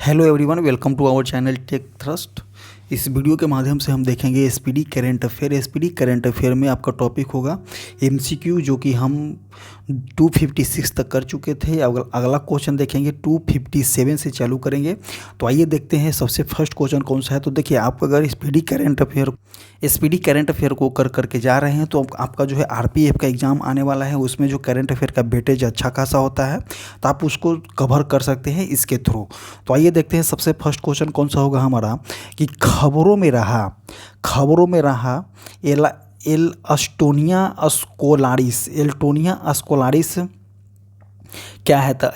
Hello everyone, welcome to our channel tech thrust. इस video के माध्यम से हम देखेंगे SPD current affair. SPD current affair में आपका टॉपिक होगा एमसीक्यू, जो कि हम 256 तक कर चुके थे। अगला क्वेश्चन देखेंगे 257 से चालू करेंगे। तो आइए देखते हैं सबसे फर्स्ट क्वेश्चन कौन सा है। तो देखिए, आप अगर एसपीडी करंट अफेयर को कर करके जा रहे हैं तो आपका जो है आरपीएफ का एग्ज़ाम आने वाला है। उसमें जो करंट अफेयर का वेटेज अच्छा खासा होता है, तो आप उसको कवर कर सकते हैं इसके थ्रू। तो आइए देखते हैं सबसे फर्स्ट क्वेश्चन कौन सा होगा हमारा, कि खबरों में रहा एल्टोनिया स्कोलारिस क्या है? तो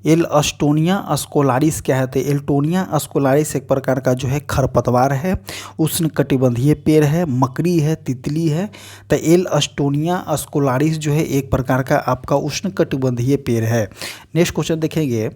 एल्टोनिया स्कोलारिस क्या है? तो एल्टोनिया स्कोलारिस एक प्रकार का जो है खरपतवार है, उष्णकटिबंधीय पेड़ है, मकड़ी है, तितली है। तो एल्टोनिया स्कोलारिस जो है एक प्रकार का आपका उष्णकटिबंधीय पेड़ है। नेक्स्ट क्वेश्चन देखेंगे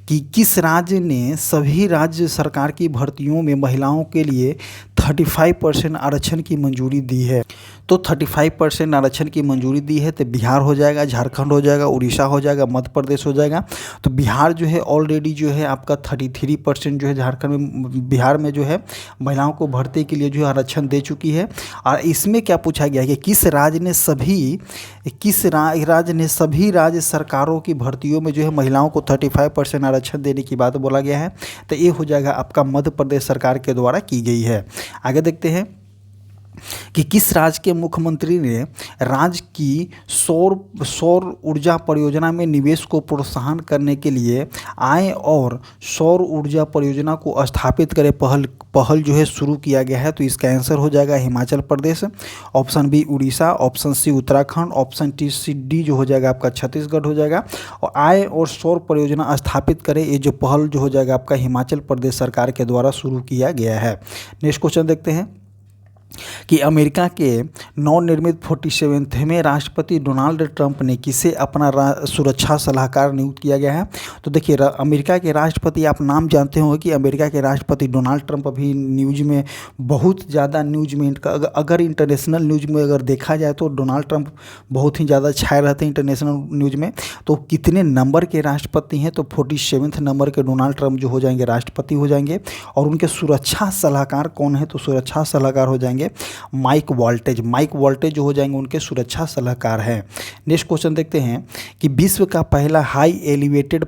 कि किस राज्य ने सभी राज्य सरकार की भर्तियों में महिलाओं के लिए 35% आरक्षण की मंजूरी दी है? तो 35% आरक्षण की मंजूरी दी है। तो बिहार हो जाएगा, झारखंड हो जाएगा, उड़ीसा हो जाएगा, मध्य प्रदेश हो जाएगा। तो बिहार जो है ऑलरेडी जो है आपका 33% जो है झारखंड में, बिहार में जो है महिलाओं को भर्ती के लिए जो है आरक्षण दे चुकी है। और इसमें क्या पूछा गया है कि किस राज्य ने सभी राज्य सरकारों की भर्तियों में जो है महिलाओं को 35% आरक्षण देने की बात बोला गया है? तो ये हो जाएगा आपका मध्य प्रदेश सरकार के द्वारा की गई है। आगे देखते हैं कि किस राज्य के मुख्यमंत्री ने राज्य की सौर ऊर्जा परियोजना में निवेश को प्रोत्साहन करने के लिए आय और सौर ऊर्जा परियोजना को स्थापित करे पहल जो है शुरू किया गया है? तो इसका आंसर हो जाएगा Himachal Pradesh, option B Orissa, option C Uttarakhand, option D जो हो जाएगा आपका छत्तीसगढ़ हो जाएगा। और आय और सौर परियोजना स्थापित करे, ये जो पहल जो हो जाएगा आपका हिमाचल प्रदेश सरकार के द्वारा शुरू किया गया है। नेक्स्ट क्वेश्चन देखते हैं कि अमेरिका के नवनिर्मित 47वें राष्ट्रपति डोनाल्ड ट्रंप ने किसे अपना सुरक्षा सलाहकार नियुक्त किया गया है? तो देखिए, अमेरिका के राष्ट्रपति, आप नाम जानते होंगे कि अमेरिका के राष्ट्रपति डोनाल्ड ट्रंप अभी न्यूज़ में बहुत ज़्यादा, न्यूज़ में अगर इंटरनेशनल न्यूज़ में अगर देखा जाए तो डोनाल्ड ट्रंप बहुत ही ज़्यादा छाए रहते हैं इंटरनेशनल न्यूज़ में। तो कितने नंबर के राष्ट्रपति हैं? तो 47वें नंबर के डोनाल्ड ट्रंप जो हो जाएंगे राष्ट्रपति हो जाएंगे। और उनके सुरक्षा सलाहकार कौन है? तो सुरक्षा सलाहकार हो जाएंगे माइक वॉल्टेज जो हो जाएंगे उनके सुरक्षा सलाहकार हैं। नेक्स्ट क्वेश्चन देखते हैं कि विश्व का पहला हाई एलिवेटेड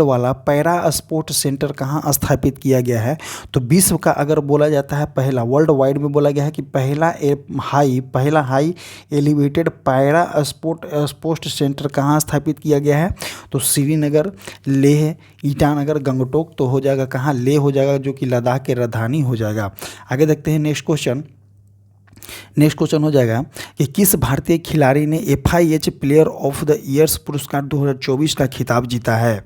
वाला पैरा स्पोर्ट सेंटर कहाँ स्थापित किया गया है? तो विश्व का अगर बोला जाता है पहला, वर्ल्ड वाइड में बोला गया है कि पहला high elevated para sport centre कहाँ स्थापित किया गया है? तो श्रीनगर, लेह, ईटानगर, गंगटोक। तो हो जाएगा कहाँ? लेह हो जाएगा, जो कि लद्दाख के राजधानी हो जाएगा। आगे देखते हैं नेक्स्ट क्वेश्चन हो जाएगा कि किस भारतीय खिलाड़ी ने FIH player of the years पुरस्कार 2024 का खिताब जीता है?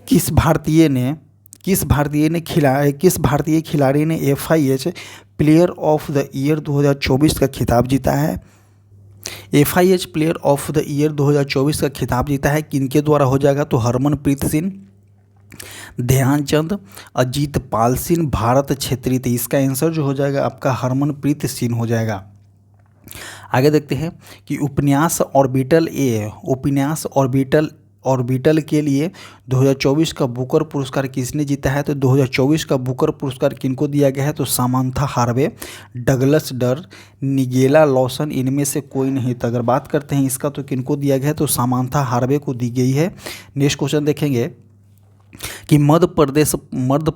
किस भारतीय खिलाड़ी ने FIH player of the year 2024 का खिताब जीता है? FIH player of the year 2024 का खिताब जीता है किनके द्वारा हो जाएगा? तो हरमनप्रीत सिंह, ध्यानचंद, अजीत पाल सिंह, भारत छेत्री। तो इसका आंसर जो हो जाएगा आपका हरमनप्रीत सिंह हो जाएगा। आगे देखते हैं कि उपन्यास ऑर्बिटल के लिए 2024 का बुकर पुरस्कार किसने जीता है? तो 2024 का बुकर पुरस्कार किनको दिया गया है? तो सामांथा हार्वे, डगलस डर, निगेला लॉसन, इनमें से कोई नहीं। तो अगर बात करते हैं इसका तो किनको दिया गया है? तो सामांथा हार्वे को दी गई है। नेक्स्ट क्वेश्चन देखेंगे कि मध्य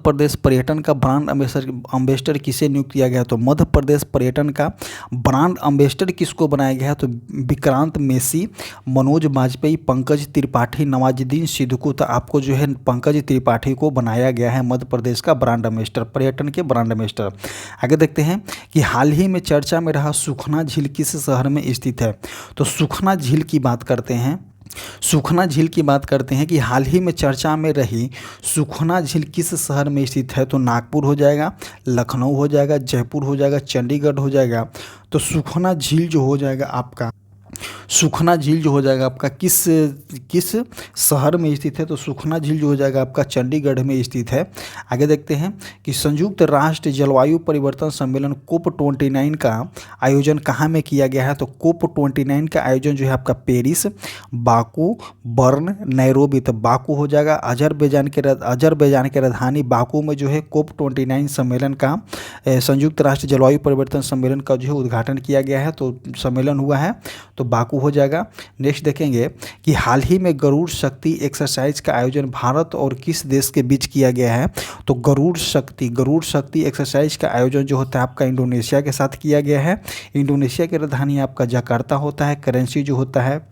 प्रदेश पर्यटन का ब्रांड अम्बेसडर किसे नियुक्त किया गया? तो मध्य प्रदेश पर्यटन का ब्रांड अम्बेसडर किसको बनाया गया है? तो विक्रांत मेसी, मनोज बाजपेयी, पंकज त्रिपाठी, नवाजुद्दीन सिद्दीकी। तो आपको जो है पंकज त्रिपाठी को बनाया गया है मध्य प्रदेश का ब्रांड अम्बेसडर, पर्यटन के ब्रांड अम्बेसडर। आगे देखते हैं कि हाल ही में चर्चा में रहा सुखना झील किस शहर में स्थित है? तो सुखना झील की बात करते हैं कि हाल ही में चर्चा में रही सुखना झील किस शहर में स्थित है? तो नागपुर हो जाएगा, लखनऊ हो जाएगा, जयपुर हो जाएगा, चंडीगढ़ हो जाएगा। तो सुखना झील जो हो जाएगा आपका सुखना झील जो हो जाएगा आपका किस किस शहर में स्थित है? तो सुखना झील जो हो जाएगा आपका चंडीगढ़ में स्थित है। आगे देखते हैं कि संयुक्त राष्ट्र जलवायु परिवर्तन सम्मेलन COP29 का आयोजन कहाँ में किया गया है? तो COP29 का आयोजन जो है आपका पेरिस, बाकू, बर्न, नैरोबी। तो बाकू हो जाएगा अजरबैजान के राजधानी बाकू में जो है COP29 सम्मेलन का संयुक्त राष्ट्र जलवायु परिवर्तन सम्मेलन का जो है उद्घाटन किया गया है। तो सम्मेलन हुआ है तो बाकू हो जाएगा। नेक्स्ट देखेंगे कि हाल ही में गरुड़ शक्ति एक्सरसाइज का आयोजन भारत और किस देश के बीच किया गया है? तो गरुड़ शक्ति एक्सरसाइज का आयोजन जो होता है आपका इंडोनेशिया के साथ किया गया है। इंडोनेशिया की राजधानी आपका जकार्ता होता है। करेंसी जो होता है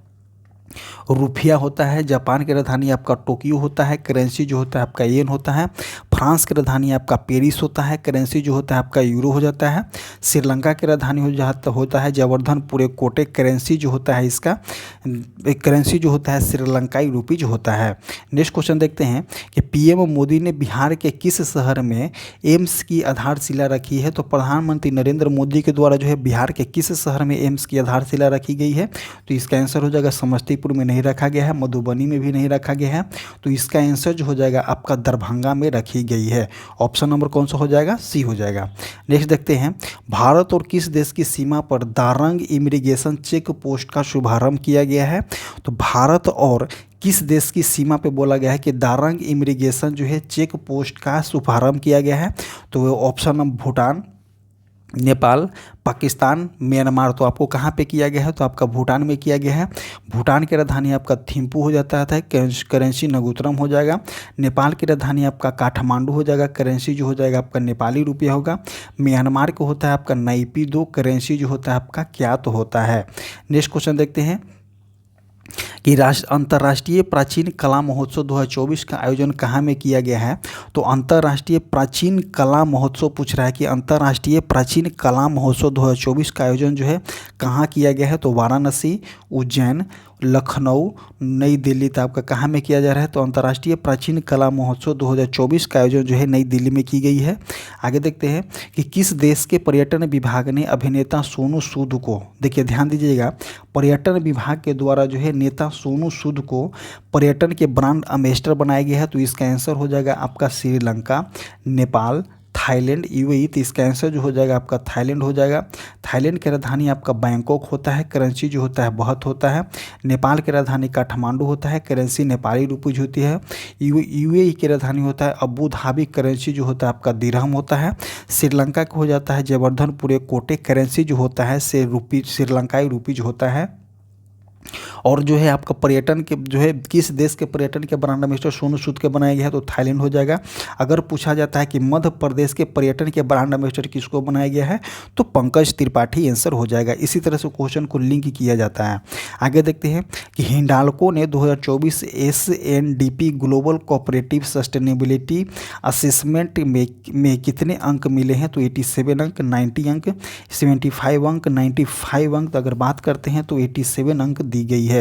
रुपया होता है। जापान की राजधानी आपका टोक्यो होता है। करेंसी जो होता है आपका येन होता है। फ्रांस की राजधानी आपका पेरिस होता है। करेंसी जो होता है आपका यूरो हो जाता है। श्रीलंका की राजधानी होता है जवर्धनपुर कोटे। करेंसी जो होता है इसका करेंसी जो होता है श्रीलंकाई रूपी जो होता है। नेक्स्ट क्वेश्चन देखते हैं कि पीएम मोदी ने बिहार के किस शहर में एम्स की आधारशिला रखी है? तो प्रधानमंत्री नरेंद्र मोदी के द्वारा जो है बिहार के किस शहर में एम्स की आधारशिला रखी गई है? तो इसका आंसर हो जाएगा समस्तीपुर में नहीं रखा गया है, मधुबनी में भी नहीं रखा गया है। तो इसका आंसर जो हो जाएगा आपका दरभंगा में रखी गई है। ऑप्शन नंबर कौन सा हो जाएगा? सी हो जाएगा। नेक्स्ट देखते हैं भारत और किस देश की सीमा पर दारंग इमिग्रेशन चेक पोस्ट का शुभारंभ किया गया है? तो भारत और किस देश की सीमा पे बोला गया है कि दारंग इमिग्रेशन जो है चेक पोस्ट का शुभारंभ किया गया है? तो option number Bhutan, Nepal, Pakistan, Myanmar. तो आपको कहाँ पे किया गया है? तो आपका भूटान में किया गया है। भूटान की राजधानी आपका थिम्पू हो जाता है। करेंसी नगुतरम हो जाएगा। नेपाल की राजधानी आपका काठमांडू हो जाएगा। करेंसी जो हो जाएगा आपका नेपाली रुपया होगा। म्यांमार को होता है आपका नाइपीदो। करेंसी जो होता है आपका क्यात होता है। नेक्स्ट क्वेश्चन देखते हैं कि अंतर्राष्ट्रीय प्राचीन कला महोत्सव 2024 का आयोजन कहाँ में किया गया है? तो अंतर्राष्ट्रीय प्राचीन कला महोत्सव पूछ रहा है कि अंतर्राष्ट्रीय प्राचीन कला महोत्सव 2024 का आयोजन जो है कहाँ किया गया है? तो वाराणसी, उज्जैन, लखनऊ, नई दिल्ली। तो आपका कहाँ में किया जा रहा है? तो अंतर्राष्ट्रीय प्राचीन कला महोत्सव 2024 का आयोजन जो है नई दिल्ली में की गई है। आगे देखते हैं कि किस देश के पर्यटन विभाग ने अभिनेता सोनू सूद को, देखिए ध्यान दीजिएगा, पर्यटन विभाग के द्वारा जो है नेता सोनू सूद को पर्यटन के ब्रांड एम्बेसडर बनाया गया है? तो इसका आंसर हो जाएगा आपका श्रीलंका, नेपाल, थाईलैंड, यूएई। तो इसका आंसर जो हो जाएगा आपका थाईलैंड हो जाएगा। थाईलैंड की राजधानी आपका बैंकॉक होता है। करेंसी जो होता है बहुत होता है। नेपाल की राजधानी काठमांडू होता है। करेंसी नेपाली रुपये होती है। यूएई की राजधानी होता है अबू धाबी। करेंसी जो होता है आपका दिरहम होता है। श्रीलंका का हो जाता है जवर्धनपुर कोटे। करेंसी जो होता है श्रीलंकाई रुपी जो होता है। और जो है आपका पर्यटन के जो है किस देश के पर्यटन के ब्रांड एम्बेसडर सोनू सूद के बनाया गया है? तो थाईलैंड हो जाएगा। अगर पूछा जाता है कि मध्य प्रदेश के पर्यटन के ब्रांड एम्बेसडर किसको बनाया गया है? तो पंकज त्रिपाठी आंसर हो जाएगा। इसी तरह से क्वेश्चन को लिंक किया जाता है। आगे देखते हैं कि हिंडाल्को ने 2024 SNDP global cooperative sustainability assessment में कितने अंक मिले हैं? तो 87 अंक, 90 अंक, 75 अंक, 95 अंक। अगर बात करते हैं तो 87 अंक दी गई है।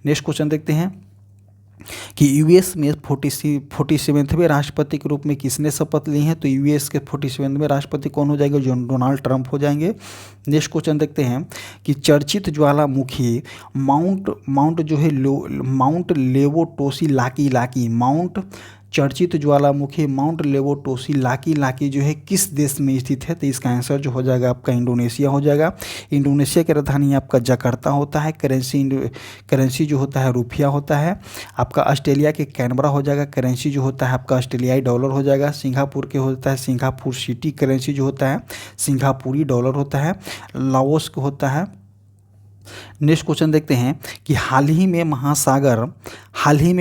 नेक्स्ट क्वेश्चन देखते हैं कि यूएस में 47वें राष्ट्रपति के रूप में किसने शपथ ली है? तो यूएस के 47वें राष्ट्रपति कौन हो जाएंगे? जो डोनाल्ड ट्रंप हो जाएंगे। नेक्स्ट क्वेश्चन देखते हैं कि चर्चित ज्वालामुखी माउंट जो है माउंट लेवोटोसी लाकी चर्चित ज्वालामुखी माउंट लेवोटोसी लाकी जो है किस देश में स्थित है? तो इसका आंसर जो हो जाएगा आपका इंडोनेशिया हो जाएगा। इंडोनेशिया की राजधानी आपका जकार्ता होता है। करेंसी जो होता है रुपया होता है। आपका ऑस्ट्रेलिया के कैनबरा हो जाएगा। करेंसी जो होता है आपका ऑस्ट्रेलियाई डॉलर हो जाएगा। सिंगापुर के होता है सिंगापुर सिटी। करेंसी जो होता है सिंगापुरी डॉलर होता है। लाओस का होता है। नेक्स्ट क्वेश्चन देखते हैं कि हाल ही में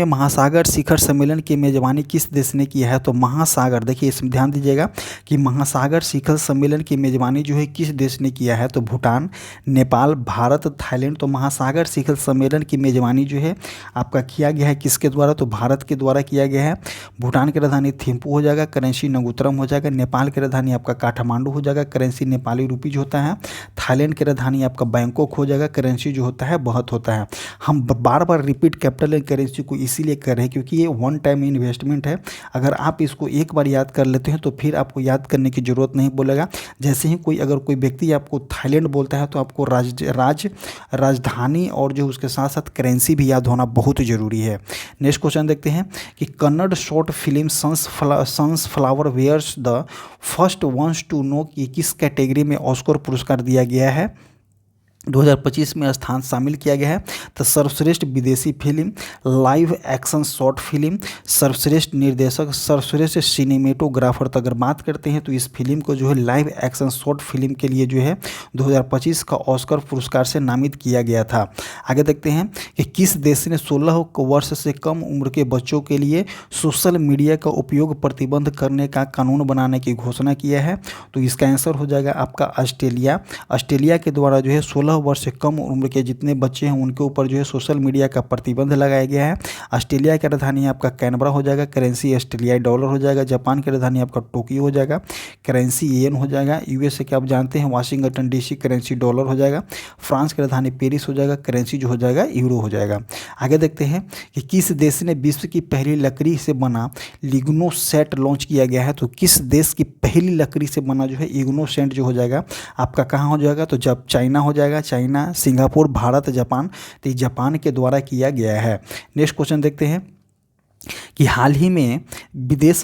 महासागर शिखर सम्मेलन की मेजबानी किस देश ने किया है? तो महासागर, देखिए इसमें ध्यान दीजिएगा कि महासागर शिखर सम्मेलन की मेजबानी जो है किस देश ने किया है? तो भूटान, नेपाल, भारत, थाईलैंड। तो महासागर शिखर सम्मेलन की मेजबानी जो है आपका किया गया है किसके द्वारा? तो भारत के द्वारा किया गया है। भूटान की राजधानी थिम्पू हो जाएगा। करेंसी नगुतरम हो जाएगा। नेपाल की राजधानी आपका काठमांडू हो जाएगा। करेंसी नेपाली रुपी जो होता है। थाईलैंड की राजधानी आपका बैंकॉक हो जाएगा। करेंसी जो होता है बहुत होता है। हम बार बार रिपीट कैपिटल करेंसी इसी को इसीलिए कर रहे हैं क्योंकि ये वन टाइम इन्वेस्टमेंट है। अगर आप इसको एक बार याद कर लेते हैं तो फिर आपको याद करने की ज़रूरत नहीं बोलेगा। जैसे ही अगर कोई व्यक्ति आपको थाईलैंड बोलता है तो आपको राजधानी और जो उसके साथ साथ करेंसी भी याद होना बहुत ज़रूरी है। नेक्स्ट क्वेश्चन देखते हैं कि Kannada short film sunflowers were the first ones to know कि किस कैटेगरी में ऑस्कर पुरस्कार दिया गया है, 2025 में स्थान शामिल किया गया है। तो सर्वश्रेष्ठ विदेशी film, live action short film, सर्वश्रेष्ठ निर्देशक, सर्वश्रेष्ठ सिनेमेटोग्राफर। तो अगर बात करते हैं तो इस फिल्म को जो है लाइव एक्शन शॉर्ट फिल्म के लिए जो है 2025 का ऑस्कर पुरस्कार से नामित किया गया था। आगे देखते हैं कि किस देश ने 16 वर्ष से कम उम्र के बच्चों के लिए सोशल मीडिया का उपयोग प्रतिबंध करने का कानून बनाने की घोषणा किया है। तो इसका आंसर हो जाएगा आपका ऑस्ट्रेलिया। ऑस्ट्रेलिया के द्वारा जो है 16 वर्ष से कम उम्र के जितने बच्चे हैं उनके ऊपर जो है सोशल मीडिया का प्रतिबंध लगाया गया है। ऑस्ट्रेलिया की राजधानी आपका कैनबरा हो जाएगा, करेंसी ऑस्ट्रेलियाई डॉलर हो जाएगा। जापान की राजधानी आपका टोक्यो हो जाएगा, करेंसी येन हो जाएगा। यूएसए के आप जानते हैं वाशिंगटन डीसी, करेंसी डॉलर हो जाएगा। फ्रांस की राजधानी पेरिस हो जाएगा, करेंसी जो हो जाएगा यूरो हो जाएगा। आगे देखते हैं कि किस देश ने विश्व की पहली लकड़ी से बना लिग्नो सेट लॉन्च किया गया है। तो किस देश की पहली लकड़ी से बना जो है इग्नो सेट जो हो जाएगा आपका कहाँ हो जाएगा, तो जब चाइना हो जाएगा। China, Singapore, Bharat, Japan. तो जापान के द्वारा किया गया है। नेक्स्ट क्वेश्चन देखते हैं कि हाल ही में विदेश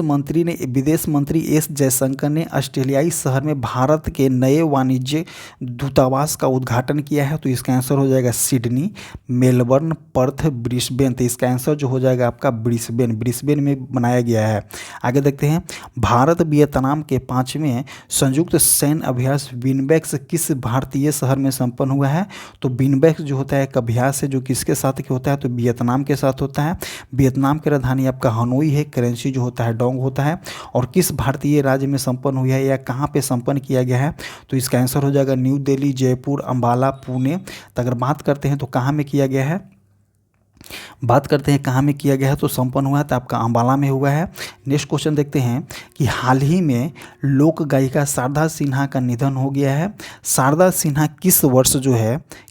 मंत्री एस जयशंकर ने ऑस्ट्रेलियाई शहर में भारत के नए वाणिज्य दूतावास का उद्घाटन किया है। तो इसका आंसर हो जाएगा सिडनी, मेलबर्न, पर्थ, ब्रिस्बेन। तो इसका आंसर जो हो जाएगा आपका ब्रिस्बेन में बनाया गया है। आगे देखते हैं भारत वियतनाम के 5वें संयुक्त सैन्य अभ्यास विनबैक्स किस भारतीय शहर में संपन्न हुआ है। तो विनबैक्स जो होता है एक अभ्यास है जो किसके साथ होता है, तो वियतनाम के साथ होता है। वियतनाम के राजधानी आपका हनोई है, करेंसी जो होता है डोंग होता है। और किस भारतीय राज्य में संपन्न हुआ है या कहाँ पे संपन्न किया गया है, तो इसका आंसर हो जाएगा न्यू दिल्ली, जयपुर, अंबाला, पुणे। तो अगर बात करते हैं तो कहाँ में किया गया है, बात करते हैं कहाँ में किया गया है, तो संपन्न हुआ है तो आपका अंबाला में हुआ है। नेक्स्ट क्वेश्चन देखते हैं कि हाल ही में लोक गायिका शारदा सिन्हा का निधन हो गया है। शारदा सिन्हा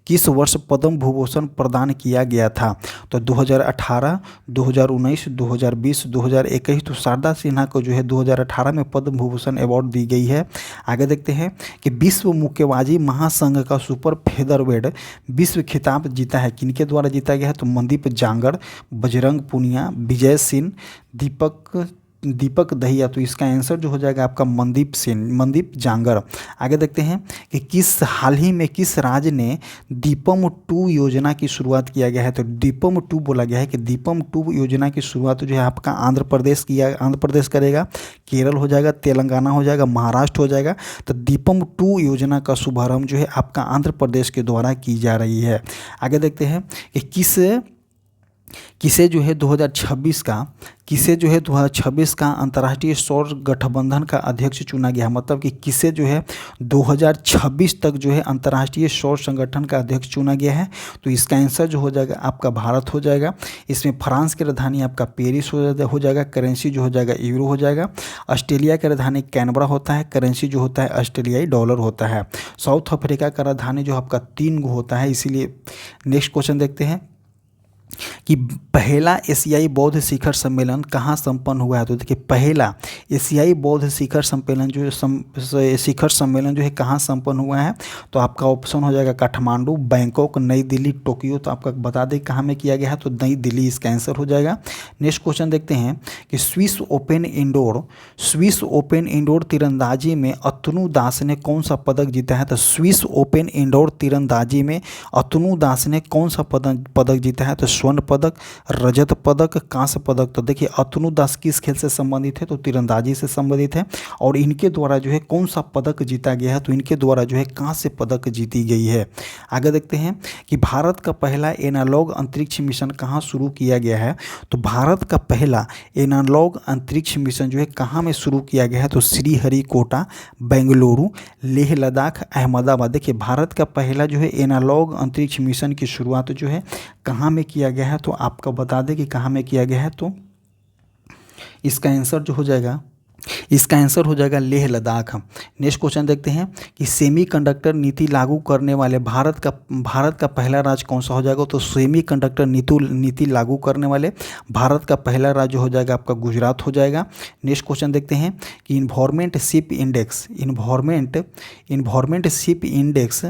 किस वर्ष पद्म भूभूषण प्रदान किया गया था, तो 2018, 2019, 2020, 2021। तो शारदा सिन्हा को जो है 2018 में पद्म भूभूषण अवार्ड दी गई है। आगे देखते हैं कि विश्व मुक्केबाजी महासंघ का सुपर फेदरवेट विश्व खिताब जीता है, किनके द्वारा जीता गया है, तो मनदीप जांगड़, बजरंग पुनिया, विजय सिंह, दीपक दहिया। तो इसका आंसर जो हो जाएगा आपका मनदीप जांगड़। आगे देखते हैं कि हाल ही में किस राज्य ने दीपम 2 योजना की शुरुआत किया गया है, तो दीपम 2 बोला गया है कि दीपम 2 योजना की शुरुआत जो है आपका आंध्र प्रदेश करेगा, केरल हो जाएगा, तेलंगाना हो जाएगा, महाराष्ट्र हो जाएगा। तो दीपम 2 योजना का शुभारंभ जो है आपका आंध्र प्रदेश के द्वारा की जा रही है। आगे देखते हैं कि किसे जो है 2026 का अंतर्राष्ट्रीय सौर गठबंधन का अध्यक्ष चुना गया, मतलब कि किसे जो है 2026 तक जो है अंतर्राष्ट्रीय सौर संगठन का अध्यक्ष चुना गया है। तो इसका आंसर जो हो जाएगा आपका भारत हो जाएगा। इसमें फ्रांस की राजधानी आपका पेरिस हो जाएगा, करेंसी जो हो जाएगा यूरो हो जाएगा। ऑस्ट्रेलिया की राजधानी कैनबरा होता है, करेंसी जो होता है ऑस्ट्रेलियाई डॉलर होता है। साउथ अफ्रीका का राजधानी जो आपका 3 होता है, इसीलिए। नेक्स्ट क्वेश्चन देखते हैं कि पहला एशियाई बौद्ध शिखर सम्मेलन कहाँ संपन्न हुआ है। तो देखिए पहला एशियाई बौद्ध शिखर सम्मेलन जो है कहाँ संपन्न हुआ है, तो आपका ऑप्शन हो जाएगा काठमांडू, बैंकॉक, नई दिल्ली, टोक्यो। तो आपका बता दें कहाँ में किया गया है, तो नई दिल्ली इसका आंसर हो जाएगा। नेक्स्ट क्वेश्चन देखते हैं कि स्विस ओपन इंडोर तीरंदाजी में अतनु दास ने कौन सा पदक जीता है। तो स्विस ओपन इंडोर तीरंदाजी में अतनु दास ने कौन सा पदक जीता है, तो स्वर्ण पदक, रजत पदक, कांस्य पदक। तो देखिए अतनु दास किस खेल से संबंधित है, तो तीरंदाजी से संबंधित है। और इनके द्वारा जो है कौन सा पदक जीता गया है, तो इनके द्वारा जो है कांस्य पदक जीती गई है। आगे देखते हैं कि भारत का पहला एनालॉग अंतरिक्ष मिशन कहाँ शुरू किया गया है। तो भारत का पहला एनालॉग अंतरिक्ष मिशन जो है कहाँ में शुरू किया गया है, तो श्रीहरिकोटा, बेंगलुरु, लेह लद्दाख, अहमदाबाद। देखिए भारत का पहला जो है एनालॉग अंतरिक्ष मिशन की शुरुआत जो है कहाँ में किया गया है, तो आपका बता दें कि कहाँ में किया गया है। तो इसका आंसर जो हो जाएगा इसका आंसर हो जाएगा लेह लद्दाख। नेक्स्ट क्वेश्चन देखते हैं कि सेमीकंडक्टर नीति लागू करने वाले भारत का पहला राज्य कौन सा हो जाएगा। तो सेमीकंडक्टर नीति लागू करने वाले भारत का पहला राज्य हो जाएगा आपका गुजरात हो जाएगा। नेक्स्ट क्वेश्चन देखते हैं कि इन्वायरमेंट शिप इंडेक्स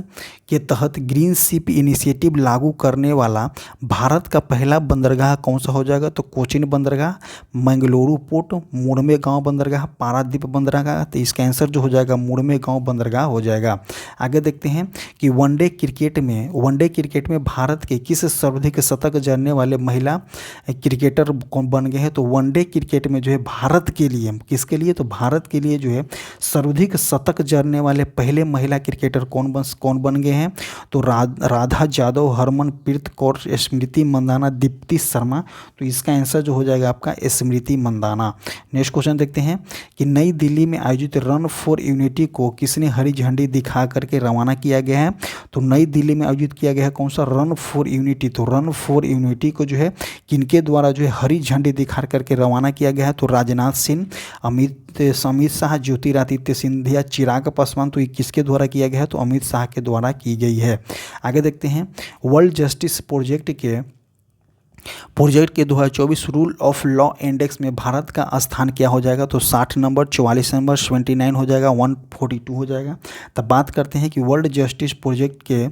के तहत ग्रीन शिप इनिशिएटिव लागू करने वाला भारत का पहला बंदरगाह कौन सा हो जाएगा। तो कोचिन बंदरगाह, मंगलुरु पोर्ट, मुड़मे गांव बंदरगाह, पारादीप बंदरगाह। तो इसका आंसर जो हो जाएगा मुड़मे गांव बंदरगाह हो जाएगा। आगे देखते हैं कि वनडे क्रिकेट में भारत के किस सर्वाधिक शतक जड़ने वाले महिला क्रिकेटर कौन बन गए हैं। तो वनडे क्रिकेट में जो है भारत के लिए, किसके लिए, तो भारत के लिए जो है सर्वाधिक शतक जड़ने वाले पहले महिला क्रिकेटर कौन बन गए हैं। तो राधा यादव, हरमनप्रीत कौर, स्मृति मंदाना, दीप्ति शर्मा। तो इसका आंसर जो हो जाएगा आपका स्मृति मंदाना। नेक्स्ट क्वेश्चन देखते हैं कि नई दिल्ली में आयोजित रन फॉर यूनिटी को किसने हरी झंडी दिखा करके रवाना किया गया है। तो नई दिल्ली में आयोजित किया गया है कौन सा, रन फॉर यूनिटी। तो रन फॉर यूनिटी को जो है किनके द्वारा जो है हरी झंडी दिखा करके रवाना किया गया है। तो राजनाथ सिंह, अमित शाह, ज्योतिरादित्य सिंधिया, चिराग पासवान। तो ये किसके द्वारा किया गया है। तो अमित शाह के द्वारा की गई है। आगे देखते हैं वर्ल्ड जस्टिस प्रोजेक्ट के 2024 रूल ऑफ लॉ इंडेक्स में भारत का स्थान क्या हो जाएगा। तो 60 नंबर, 44 नंबर, 79 हो जाएगा, 142 हो जाएगा। तब बात करते हैं कि वर्ल्ड जस्टिस प्रोजेक्ट के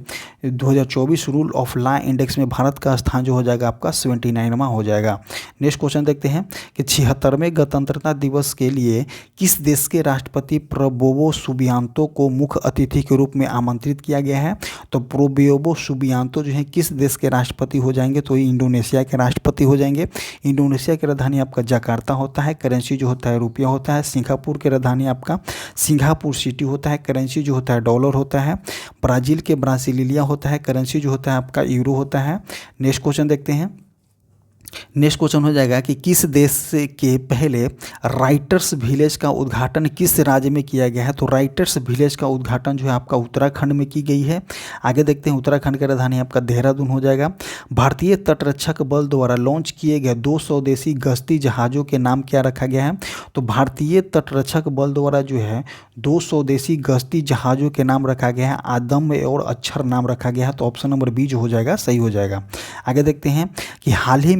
2024 रूल ऑफ लॉ इंडेक्स में भारत का स्थान जो हो जाएगा आपका 79वां हो जाएगा। नेक्स्ट क्वेश्चन देखते हैं कि 76वें गणतंत्रता दिवस के लिए किस देश के राष्ट्रपति प्रबोवो सुबियांतो को मुख्य अतिथि के रूप में आमंत्रित किया गया है। तो प्रबोवो सुबियांतो जो है किस देश के राष्ट्रपति हो जाएंगे। तो ये इंडोनेशिया के राष्ट्रपति हो जाएंगे। इंडोनेशिया की राजधानी आपका जकार्ता होता है, करेंसी जो होता है रुपया होता है। सिंगापुर की राजधानी आपका सिंगापुर सिटी होता है, करेंसी जो होता है डॉलर होता है। ब्राज़ील के ब्राज़ीलिया होता है, करेंसी जो होता है आपका यूरो होता है। नेक्स्ट क्वेश्चन देखते हैं। नेक्स्ट क्वेश्चन हो जाएगा कि किस देश के पहले राइटर्स विलेज का उद्घाटन किस राज्य में किया गया है। तो राइटर्स विलेज का उद्घाटन जो है आपका उत्तराखंड में की गई है। आगे देखते हैं उत्तराखंड की राजधानी आपका देहरादून हो जाएगा। भारतीय तटरक्षक बल द्वारा लॉन्च किए गए 2 स्वदेशी गश्ती जहाज़ों के नाम क्या रखा गया है। तो भारतीय तटरक्षक बल द्वारा जो है 2 स्वदेशी गश्ती जहाज़ों के नाम रखा गया है, आदम और अक्षर नाम रखा गया है। तो ऑप्शन नंबर बी जो हो जाएगा सही हो जाएगा। आगे देखते हैं कि हाल ही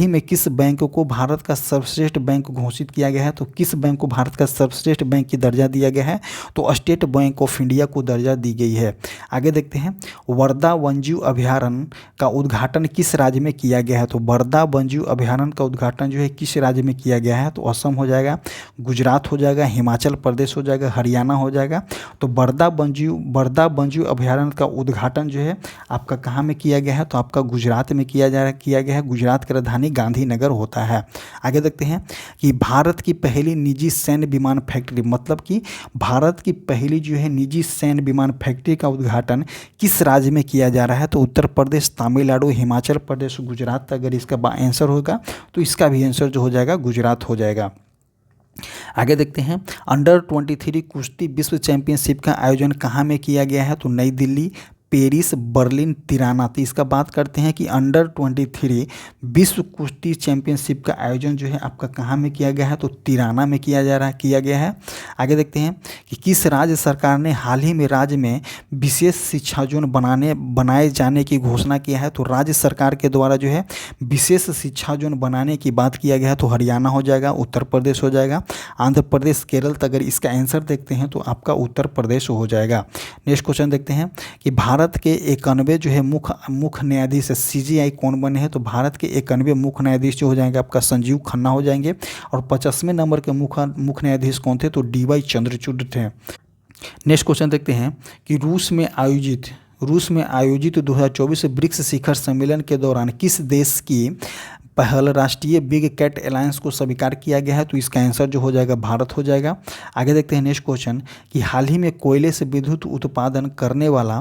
में किस बैंक को भारत का सर्वश्रेष्ठ बैंक घोषित किया गया है। तो किस बैंक को भारत का सर्वश्रेष्ठ बैंक की दर्जा दिया गया है। तो स्टेट बैंक ऑफ इंडिया को दर्जा दी गई है। आगे देखते हैं वर्धा वन्यजीव अभयारण्य का उद्घाटन किस राज्य में किया गया है। तो वर्धा वन्यजीव अभयारण्य का उद्घाटन जो है किस राज्य में किया गया है। तो असम हो जाएगा, गुजरात हो जाएगा, हिमाचल प्रदेश हो जाएगा, हरियाणा हो जाएगा। तो वर्धा वन्यजीव अभयारण्य का उद्घाटन जो है आपका कहाँ में किया गया है। तो आपका गुजरात में किया गया है। गुजरात की राजधानी गांधीनगर होता है। आगे देखते हैं कि भारत की पहली निजी सैन्य विमान फैक्ट्री, मतलब कि भारत की पहली जो है निजी सैन्य विमान फैक्ट्री का उद्घाटन किस राज्य में किया जा रहा है। तो उत्तर प्रदेश, तमिलनाडु, हिमाचल प्रदेश, गुजरात। अगर इसका आंसर होगा तो इसका भी आंसर जो हो जाएगा गुजरात हो जाएगा। आगे देखते हैं अंडर 23 कुश्ती विश्व चैंपियनशिप का आयोजन कहाँ में किया गया है। तो नई दिल्ली, पेरिस, बर्लिन, तिराना। तो इसका बात करते हैं कि अंडर 23 विश्व कुश्ती चैंपियनशिप का आयोजन जो है आपका कहाँ में किया गया है। तो तिराना में किया गया है। आगे देखते हैं कि किस राज्य सरकार ने हाल ही में राज्य में विशेष शिक्षा जोन बनाए जाने की घोषणा किया है। तो राज्य सरकार के द्वारा जो है विशेष शिक्षा जोन बनाने की बात किया गया है। तो हरियाणा हो जाएगा, उत्तर प्रदेश हो जाएगा, आंध्र प्रदेश, केरल। तो अगर इसका आंसर देखते हैं तो आपका उत्तर प्रदेश हो जाएगा। नेक्स्ट क्वेश्चन देखते हैं कि भारत के 91 जो है मुख्य न्यायाधीश CJI कौन बने हैं। तो भारत के 91 मुख्य न्यायाधीश जो हो जाएंगे आपका संजीव खन्ना हो जाएंगे। और 50वें नंबर के मुख्य न्यायाधीश कौन थे। तो DY चंद्रचूड़ थे। नेक्स्ट क्वेश्चन देखते हैं कि रूस में आयोजित 2024 ब्रिक्स शिखर सम्मेलन के दौरान किस देश की पहल राष्ट्रीय बिग कैट अलायंस को स्वीकार किया गया है। तो इसका आंसर जो हो जाएगा भारत हो जाएगा। आगे देखते हैं नेक्स्ट क्वेश्चन कि हाल ही में कोयले से विद्युत उत्पादन करने वाला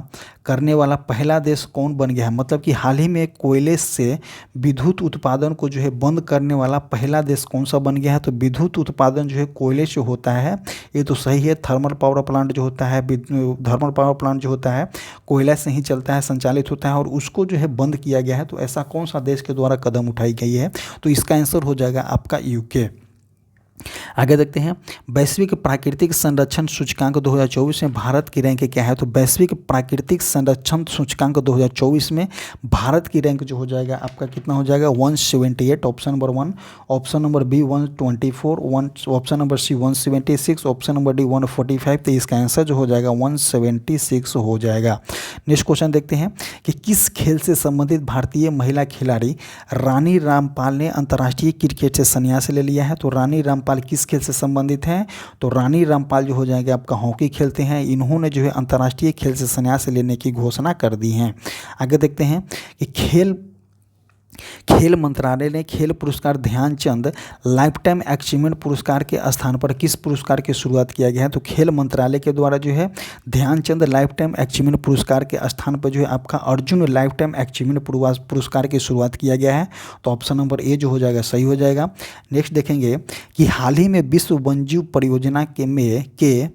पहला देश कौन बन गया है। मतलब कि हाल ही में कोयले से विद्युत उत्पादन को जो है बंद करने वाला पहला देश कौन सा बन गया है। तो विद्युत उत्पादन जो है कोयले से होता है, ये तो सही है। थर्मल पावर प्लांट जो होता है कोयला से ही चलता है, संचालित होता है, और उसको जो है बंद किया गया है। तो ऐसा कौन सा देश के द्वारा कदम उठाई गई है। तो इसका आंसर हो जाएगा आपका UK। आगे देखते हैं वैश्विक प्राकृतिक संरक्षण सूचकांक 2024 में भारत की रैंक क्या है। तो वैश्विक प्राकृतिक संरक्षण सूचकांक 2024 में भारत की रैंक जो हो जाएगा आपका कितना हो जाएगा 178, option number 1, option number B 124, option number C 176, option number D 145। तो इसका आंसर जो हो जाएगा 176 हो जाएगा। नेक्स्ट क्वेश्चन देखते हैं कि किस खेल से संबंधित भारतीय महिला खिलाड़ी रानी रामपाल ने अंतर्राष्ट्रीय क्रिकेट से संन्यास ले लिया है। तो रानी रामपाल किस खेल से संबंधित हैं। तो रानी रामपाल जो हो जाएंगे आपका हॉकी खेलते हैं। इन्होंने जो है अंतर्राष्ट्रीय खेल से संन्यास लेने की घोषणा कर दी है। आगे देखते हैं कि खेल मंत्रालय ने खेल पुरस्कार ध्यानचंद लाइफटाइम अचीवमेंट पुरस्कार के स्थान पर किस पुरस्कार की शुरुआत किया गया है। तो खेल मंत्रालय के द्वारा जो है ध्यानचंद लाइफटाइम अचीवमेंट पुरस्कार के स्थान पर जो है आपका अर्जुन लाइफटाइम अचीवमेंट पुरस्कार की शुरुआत किया गया है। तो ऑप्शन नंबर ए जो हो जाएगा सही हो जाएगा। नेक्स्ट देखेंगे कि हाल ही में विश्व वन्यजीव परियोजना के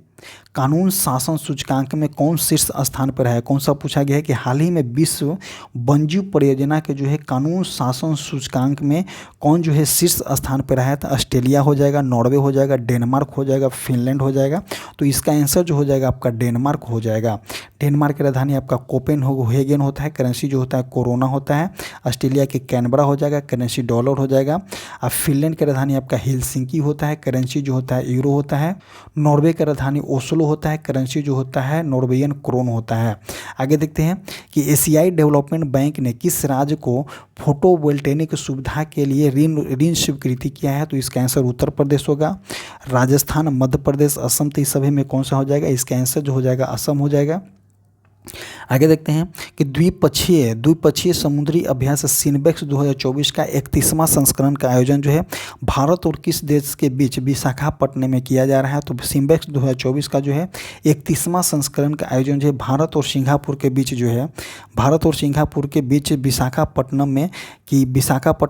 कानून शासन सूचकांक में कौन शीर्ष स्थान पर है। कौन सा पूछा गया है कि हाल ही में विश्व वन्यजीव परियोजना के जो है कानून शासन सूचकांक में कौन जो है शीर्ष स्थान पर है। तो ऑस्ट्रेलिया हो जाएगा, नॉर्वे हो जाएगा, डेनमार्क हो जाएगा, फिनलैंड हो जाएगा। तो इसका आंसर जो हो जाएगा आपका डेनमार्क हो जाएगा। डेनमार्क की राजधानी आपका कोपेनहेगन होता है, करेंसी जो होता है कोरोना होता है। ऑस्ट्रेलिया के कैनबरा हो जाएगा, करेंसी डॉलर हो जाएगा। और फिनलैंड की राजधानी आपका हेलसिंकी होता है, करेंसी जो होता है यूरो होता है। नॉर्वे की राजधानी ओस्लो होता है, करेंसी जो होता है नॉर्वेजियन क्रोन होता है। आगे देखते हैं कि एशियाई डेवलपमेंट बैंक ने किस राज्य को फोटोवोल्टेनिक सुविधा के लिए ऋण स्वीकृति किया है। तो इसका आंसर उत्तर प्रदेश होगा। राजस्थान, मध्य प्रदेश, असम, तो इस सभी में कौन सा हो जाएगा। इसका आंसर जो हो जाएगा असम हो जाएगा। आगे देखते हैं कि द्विपक्षीय समुद्री अभ्यास सिम्बेक्स 2024 का 31वां संस्करण का आयोजन जो है भारत और किस देश के बीच विशाखापट्टनम में किया जा रहा है। तो सिम्बेक्स 2024 का जो है 31वां संस्करण का आयोजन जो है भारत और सिंगापुर के बीच विशाखापट्टनम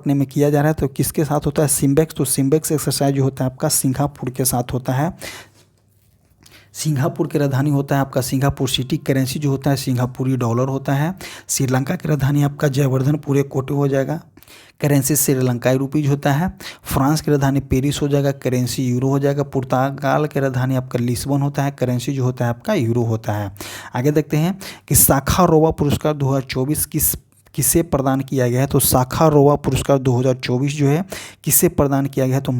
में किया जा रहा है। तो किसके साथ होता है सिम्बेक्स। तो सिम्बेक्स एक्सरसाइज जो होता है आपका सिंगापुर के साथ होता है। सिंगापुर की राजधानी होता है आपका सिंगापुर सिटी, करेंसी जो होता है सिंगापुरी डॉलर होता है। श्रीलंका की राजधानी आपका जयवर्धनपुर कोटे हो जाएगा, करेंसी श्रीलंकाई रुपीज होता है। फ्रांस की राजधानी पेरिस हो जाएगा, करेंसी यूरो हो जाएगा। पुर्तगाल की राजधानी आपका लिस्बन होता है, करेंसी जो होता है आपका यूरो होता है। आगे देखते हैं कि साखारोवा पुरस्कार 2024 किसे प्रदान किया गया है। तो साखारोवा पुरस्कार 2024 जो है किसे प्रदान किया गया है। तो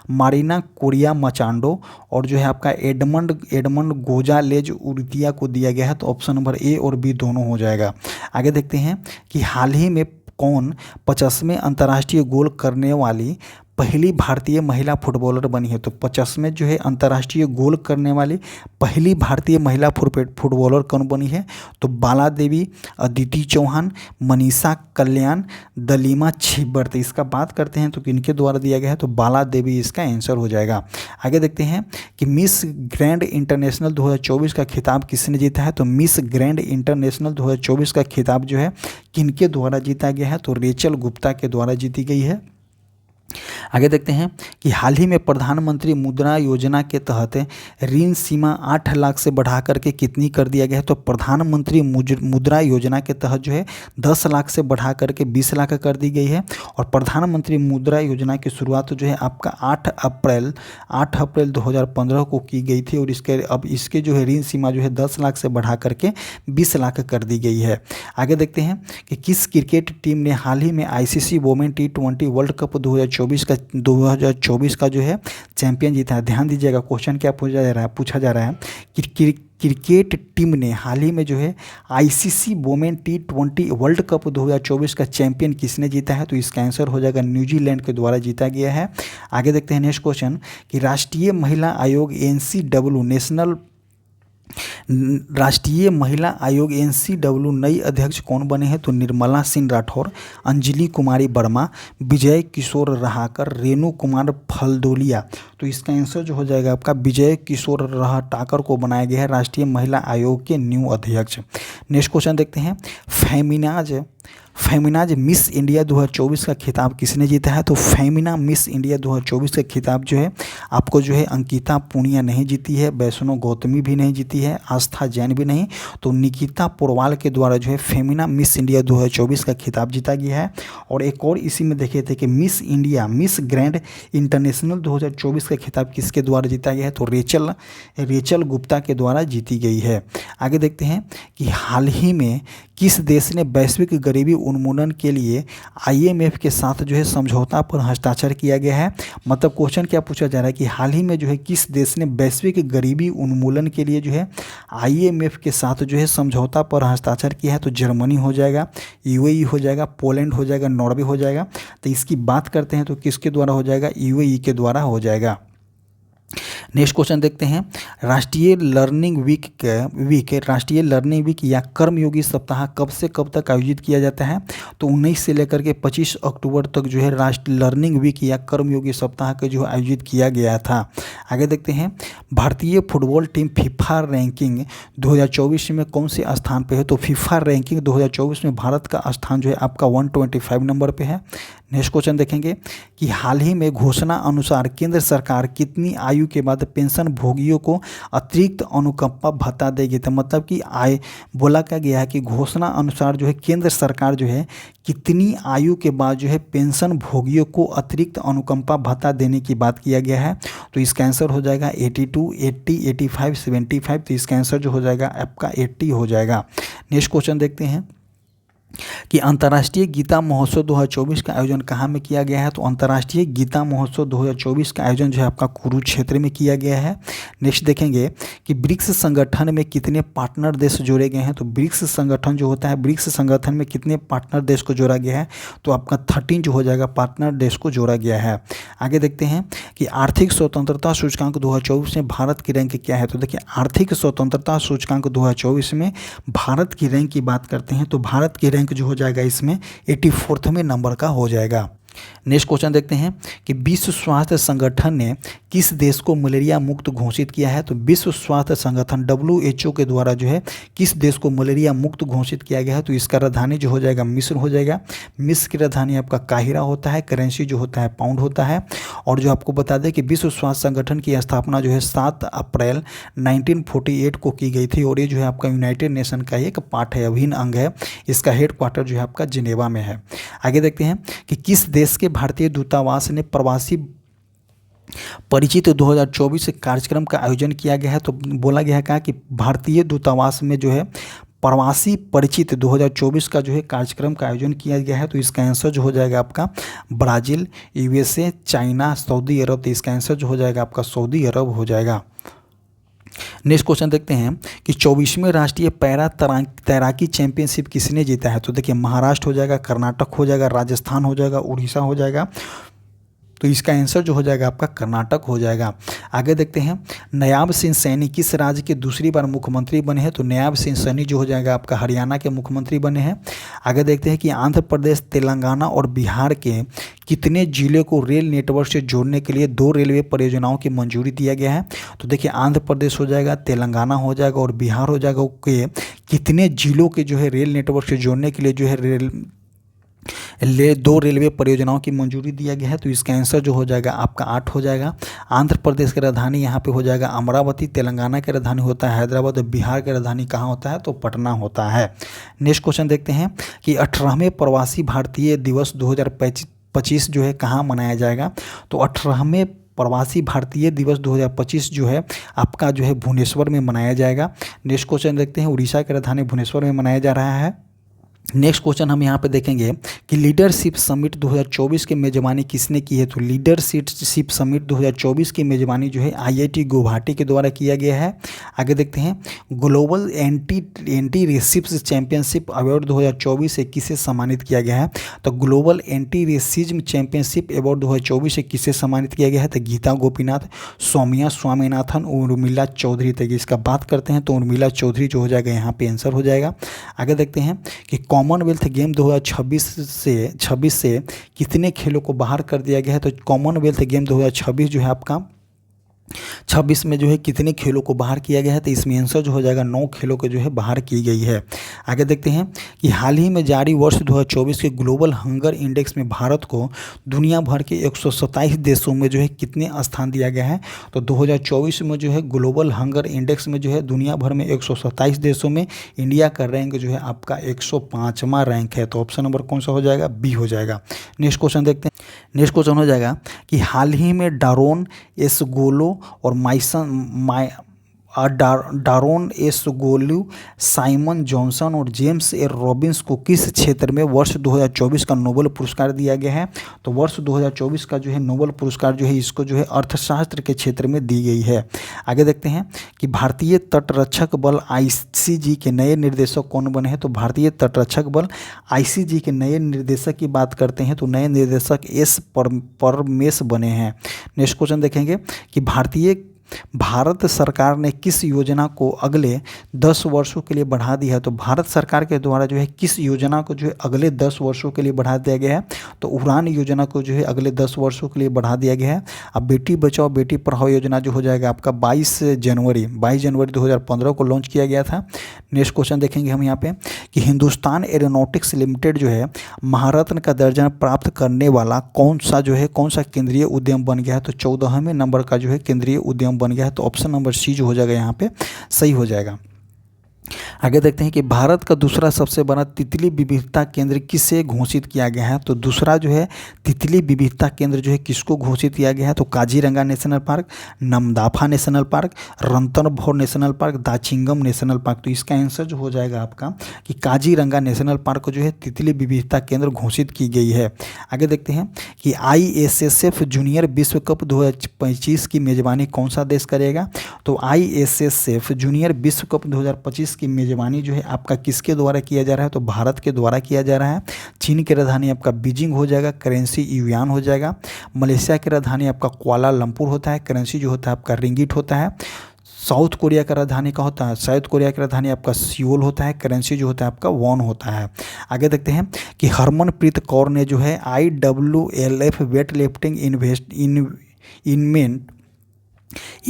मारिना कोरिया मचांडो और जो है आपका एडमंड गोजालेज उर्तिया को दिया गया है। तो ऑप्शन नंबर ए और बी दोनों हो जाएगा। आगे देखते हैं कि हाल ही में कौन 50वें अंतर्राष्ट्रीय गोल करने वाली पहली भारतीय महिला फुटबॉलर बनी है। तो 50वें जो है अंतर्राष्ट्रीय गोल करने वाली पहली भारतीय महिला फुटबॉलर कौन बनी है। तो बाला देवी, अदिति चौहान, मनीषा कल्याण, दलीमा छिब्बर। तो इसका बात करते हैं तो किनके द्वारा दिया गया है। तो बाला देवी इसका आंसर हो जाएगा। आगे देखते हैं कि मिस ग्रैंड इंटरनेशनल 2024 का खिताब किसने जीता है। तो मिस ग्रैंड इंटरनेशनल 2024 का खिताब जो है किनके द्वारा जीता गया है। तो रेचल गुप्ता के द्वारा जीती गई है। आगे देखते हैं कि हाल ही में प्रधानमंत्री मुद्रा योजना के तहत ऋण सीमा 8 लाख से बढ़ा करके कितनी कर दिया गया है। तो प्रधानमंत्री मुद्रा योजना के तहत जो है 10 लाख से बढ़ा करके 20 लाख कर दी गई है। और प्रधानमंत्री मुद्रा योजना की शुरुआत जो है आपका 8 अप्रैल 2015 को की गई थी। और इसके जो है ऋण सीमा जो है 10 लाख से बढ़ा करके 20 लाख कर दी गई है। आगे देखते हैं कि किस क्रिकेट टीम ने हाल ही में ICC women T20 world cup 2024 का जो है चैंपियन जीता है। ध्यान दीजिएगा क्वेश्चन क्या पूछा जा रहा है कि क्रिकेट टीम ने हाल ही में जो है ICC women T20 world cup 2024 का चैंपियन किसने जीता है। तो इसका आंसर हो जाएगा न्यूजीलैंड के द्वारा जीता गया है। आगे देखते हैं नेक्स्ट क्वेश्चन कि राष्ट्रीय महिला आयोग NCW नई अध्यक्ष कौन बने हैं। तो निर्मला सिंह राठौर, अंजलि कुमारी वर्मा, विजय किशोर रहाकर, रेणु कुमार फलदोलिया। तो इसका आंसर जो हो जाएगा आपका विजय किशोर रहाटाकर को बनाया गया है राष्ट्रीय महिला आयोग के न्यू अध्यक्ष। नेक्स्ट क्वेश्चन देखते हैं फेमिनाज मिस इंडिया 2024 का खिताब किसने जीता है? तो फेमिना मिस इंडिया 2024 का खिताब जो है आपको जो है अंकिता पूनिया नहीं जीती है, वैष्णो गौतमी भी नहीं जीती है, आस्था जैन भी नहीं, तो निकिता पोरवाल के द्वारा जो है फेमिना मिस इंडिया 2024 का खिताब जीता गया है। और एक और इसी में देखे थे कि miss India miss grand international 2024 का खिताब किसके द्वारा जीता गया है? तो रेचल गुप्ता के द्वारा जीती गई है। आगे देखते हैं कि हाल ही में किस देश ने वैश्विक गरीबी उन्मूलन के लिए IMF के साथ जो है समझौता पर हस्ताक्षर किया गया है? मतलब क्वेश्चन क्या पूछा जा रहा है कि हाल ही में जो है किस देश ने वैश्विक गरीबी उन्मूलन के लिए जो है IMF के साथ जो है समझौता पर हस्ताक्षर किया है? तो जर्मनी हो जाएगा, UAE हो जाएगा, पोलैंड हो जाएगा, नॉर्वे हो जाएगा। तो इसकी बात करते हैं तो किसके द्वारा हो जाएगा? UAE के द्वारा हो जाएगा। नेक्स्ट क्वेश्चन देखते हैं, राष्ट्रीय लर्निंग वीक या कर्मयोगी सप्ताह कब से कब तक आयोजित किया जाता है? तो 19 से लेकर के 25 अक्टूबर तक जो है राष्ट्रीय लर्निंग वीक या कर्मयोगी सप्ताह का जो आयोजित किया गया था। आगे देखते हैं, भारतीय फुटबॉल टीम फीफा रैंकिंग 2024 में कौन से स्थान पे है? तो फीफा रैंकिंग 2024 में भारत का स्थान जो है आपका 125 नंबर पे है। नेक्स्ट क्वेश्चन देखेंगे कि हाल ही में घोषणा अनुसार केंद्र सरकार कितनी आयु के बाद पेंशन भोगियों को अतिरिक्त अनुकंपा भत्ता देगी? तो मतलब कि बोला क्या गया है कि घोषणा अनुसार जो है केंद्र सरकार जो है कितनी आयु के बाद जो है पेंशन भोगियों को अतिरिक्त अनुकंपा भत्ता देने की बात किया गया है? तो इसका आंसर हो जाएगा 82, 80, 85, 75। तो इसका आंसर जो हो जाएगा आपका 80 हो जाएगा। नेक्स्ट क्वेश्चन देखते हैं कि अंतर्राष्ट्रीय गीता महोत्सव 2024 का आयोजन कहाँ में किया गया है? तो अंतर्राष्ट्रीय गीता महोत्सव 2024 का आयोजन जो है आपका कुरुक्षेत्र में किया गया है। नेक्स्ट देखेंगे कि ब्रिक्स संगठन में कितने पार्टनर देश जोड़े गए हैं? तो ब्रिक्स संगठन जो होता है, ब्रिक्स संगठन में कितने पार्टनर देश को जोड़ा गया है? तो आपका 13 जो हो जाएगा पार्टनर देश को जोड़ा गया है। आगे देखते हैं कि आर्थिक स्वतंत्रता सूचकांक 2024 में भारत की रैंक क्या है? तो देखिए आर्थिक स्वतंत्रता सूचकांक 2024 में भारत की रैंक की बात करते हैं तो भारत की रैंक जो हो जाएगा इसमें 84वें नंबर का हो जाएगा। नेक्स्ट क्वेश्चन देखते हैं कि विश्व स्वास्थ्य संगठन ने किस देश को मलेरिया मुक्त घोषित किया है? तो विश्व स्वास्थ्य संगठन WHO के द्वारा जो है किस देश को मलेरिया मुक्त घोषित किया गया है? तो इसका राजधानी जो हो जाएगा मिस्र हो जाएगा। मिस्र की राजधानी आपका काहिरा होता है, करेंसी जो होता है पाउंड होता है। और जो आपको बता दें कि विश्व स्वास्थ्य संगठन की स्थापना जो है 7 अप्रैल 1948 को की गई थी और ये जो है आपका यूनाइटेड नेशन का एक पार्ट है, अभिन्न अंग है। इसका हेडक्वार्टर जो है आपका जिनेवा में है। आगे देखते हैं कि किस देश के भारतीय दूतावास ने प्रवासी परिचित 2024 कार्यक्रम का आयोजन किया गया है? तो बोला गया है कि भारतीय दूतावास में जो है प्रवासी परिचित 2024 का जो है कार्यक्रम का आयोजन किया गया है। तो इसका आंसर जो हो जाएगा आपका ब्राज़ील, USA, चाइना, सऊदी अरब। तो इसका आंसर जो हो जाएगा आपका सऊदी अरब हो जाएगा। नेक्स्ट क्वेश्चन देखते हैं कि 24वें राष्ट्रीय पैरा तैराकी चैंपियनशिप किसने जीता है? तो देखिए महाराष्ट्र हो जाएगा, कर्नाटक हो जाएगा, राजस्थान हो जाएगा, उड़ीसा हो जाएगा। तो इसका आंसर जो हो जाएगा आपका कर्नाटक हो जाएगा। आगे देखते हैं, नायाब सिंह सैनी किस राज्य के दूसरी बार मुख्यमंत्री बने हैं? तो नायाब सिंह सैनी जो हो जाएगा आपका हरियाणा के मुख्यमंत्री बने हैं। आगे देखते हैं कि आंध्र प्रदेश, तेलंगाना और बिहार के कितने जिले को रेल नेटवर्क से जोड़ने के लिए 2 रेलवे परियोजनाओं की मंजूरी दिया गया है? तो देखिए आंध्र प्रदेश हो जाएगा, तेलंगाना हो जाएगा और बिहार हो जाएगा के कितने जिलों के जो है रेल नेटवर्क से जोड़ने के लिए जो है 2 रेलवे परियोजनाओं की मंजूरी दिया गया है। तो इसका आंसर जो हो जाएगा आपका 8 हो जाएगा। आंध्र प्रदेश की राजधानी यहाँ पे हो जाएगा अमरावती, तेलंगाना की राजधानी होता है हैदराबाद, बिहार की राजधानी कहाँ होता है? तो पटना होता है। नेक्स्ट क्वेश्चन देखते हैं कि 18वें प्रवासी भारतीय दिवस 2025 जो है कहाँ मनाया जाएगा? तो 18वें प्रवासी भारतीय दिवस 2025 जो है आपका जो है भुवनेश्वर में मनाया जाएगा। नेक्स्ट क्वेश्चन देखते हैं, उड़ीसा की राजधानी भुवनेश्वर में मनाया जा रहा है। नेक्स्ट क्वेश्चन हम यहाँ पे देखेंगे कि लीडरशिप समिट 2024 की मेज़बानी किसने की है? तो लीडरशिप समिट 2024 की मेज़बानी जो है IIT गुवाहाटी के द्वारा किया गया है। आगे देखते हैं, global anti racism championship award 2024 से किसे सम्मानित किया गया है? तो global anti racism championship award 2024 से किसे सम्मानित किया गया है? तो गीता गोपीनाथ, सौम्या स्वामीनाथन, उर्मिला चौधरी। तक इसका बात करते हैं तो उर्मिला चौधरी जो हो जाएगा यहाँ पे आंसर हो जाएगा। आगे देखते हैं कि कॉमनवेल्थ गेम 2026 से कितने खेलों को बाहर कर दिया गया है? तो कॉमनवेल्थ गेम 2026 जो है आपका 26 में जो है कितने खेलों को बाहर किया गया है, तो इसमें आंसर जो हो जाएगा 9 खेलों को जो है बाहर की गई है। आगे देखते हैं कि हाल ही में जारी वर्ष 2024 के ग्लोबल हंगर इंडेक्स में भारत को दुनिया भर के 127 देशों में जो है कितने स्थान दिया गया है। तो 2024 में जो है ग्लोबल हंगर इंडेक्स में जो है दुनिया भर में 127 देशों में इंडिया का रैंक जो है आपका 105वां रैंक है। तो ऑप्शन नंबर कौन सा हो जाएगा, बी हो जाएगा। नेक्स्ट क्वेश्चन देखते हैं। नेक्स्ट क्वेश्चन हो जाएगा कि हाल ही में डारोन एसगोलो और डारोन एसगोलू, साइमन जॉनसन और जेम्स ए रॉबिन्स को किस क्षेत्र में वर्ष 2024 का नोबेल पुरस्कार दिया गया है। तो वर्ष 2024 का जो है नोबेल पुरस्कार जो है इसको जो है अर्थशास्त्र के क्षेत्र में दी गई है। आगे देखते हैं कि भारतीय तटरक्षक बल आईसीजी के नए निर्देशक कौन बने हैं। तो भारतीय तटरक्षक बल आईसीजी के नए निर्देशक की बात करते हैं तो नए निर्देशक एस परमेश बने हैं। नेक्स्ट क्वेश्चन देखेंगे कि भारत सरकार ने किस योजना को अगले 10 वर्षों के लिए बढ़ा दिया है। तो भारत सरकार के द्वारा जो है किस योजना को जो है अगले 10 वर्षों के लिए बढ़ा दिया गया है। तो उड़ान योजना को जो है अगले 10 वर्षों के लिए बढ़ा दिया गया है। अब बेटी बचाओ बेटी पढ़ाओ योजना जो हो जाएगा आपका 22 जनवरी 2015 को लॉन्च किया गया था। नेक्स्ट क्वेश्चन देखेंगे हम यहाँ पे कि हिंदुस्तान एरोनॉटिक्स लिमिटेड जो है महारत्न का दर्जा प्राप्त करने वाला कौन सा केंद्रीय उद्यम बन गया है। तो 14वें नंबर का जो है केंद्रीय उद्यम बन गया है। तो ऑप्शन नंबर सी जो हो जाएगा यहाँ पे सही हो जाएगा। आगे देखते हैं कि भारत का दूसरा सबसे बड़ा तितली विविधता केंद्र किसे घोषित किया गया है। तो दूसरा जो है तितली विविधता केंद्र जो है किसको घोषित किया गया है। तो Kaziranga national park, Namdapha national park, Ranthambore national park, Dachigam national park. तो इसका आंसर जो हो जाएगा आपका कि काजीरंगा नेशनल पार्क को जो है तितली विविधता केंद्र घोषित की गई है। आगे देखते हैं कि ISSF जूनियर विश्व कप 2025 की मेजबानी कौन सा देश करेगा। तो ISSF जूनियर विश्व कप 2025 की मेजबानी जो है आपका किसके द्वारा किया जा रहा है। तो भारत के द्वारा किया जा रहा है। चीन की राजधानी आपका बीजिंग हो जाएगा, करेंसी युआन हो जाएगा। मलेशिया की राजधानी आपका कुआलालंपुर होता है, करेंसी जो होता है आपका रिंगिट होता है। साउथ कोरिया का राजधानी का होता है, साउथ कोरिया की राजधानी आपका सियोल होता है, करेंसी जो होता है आपका वॉन होता है। आगे देखते हैं कि हरमनप्रीत कौर ने जो है IWLF वेट लिफ्टिंग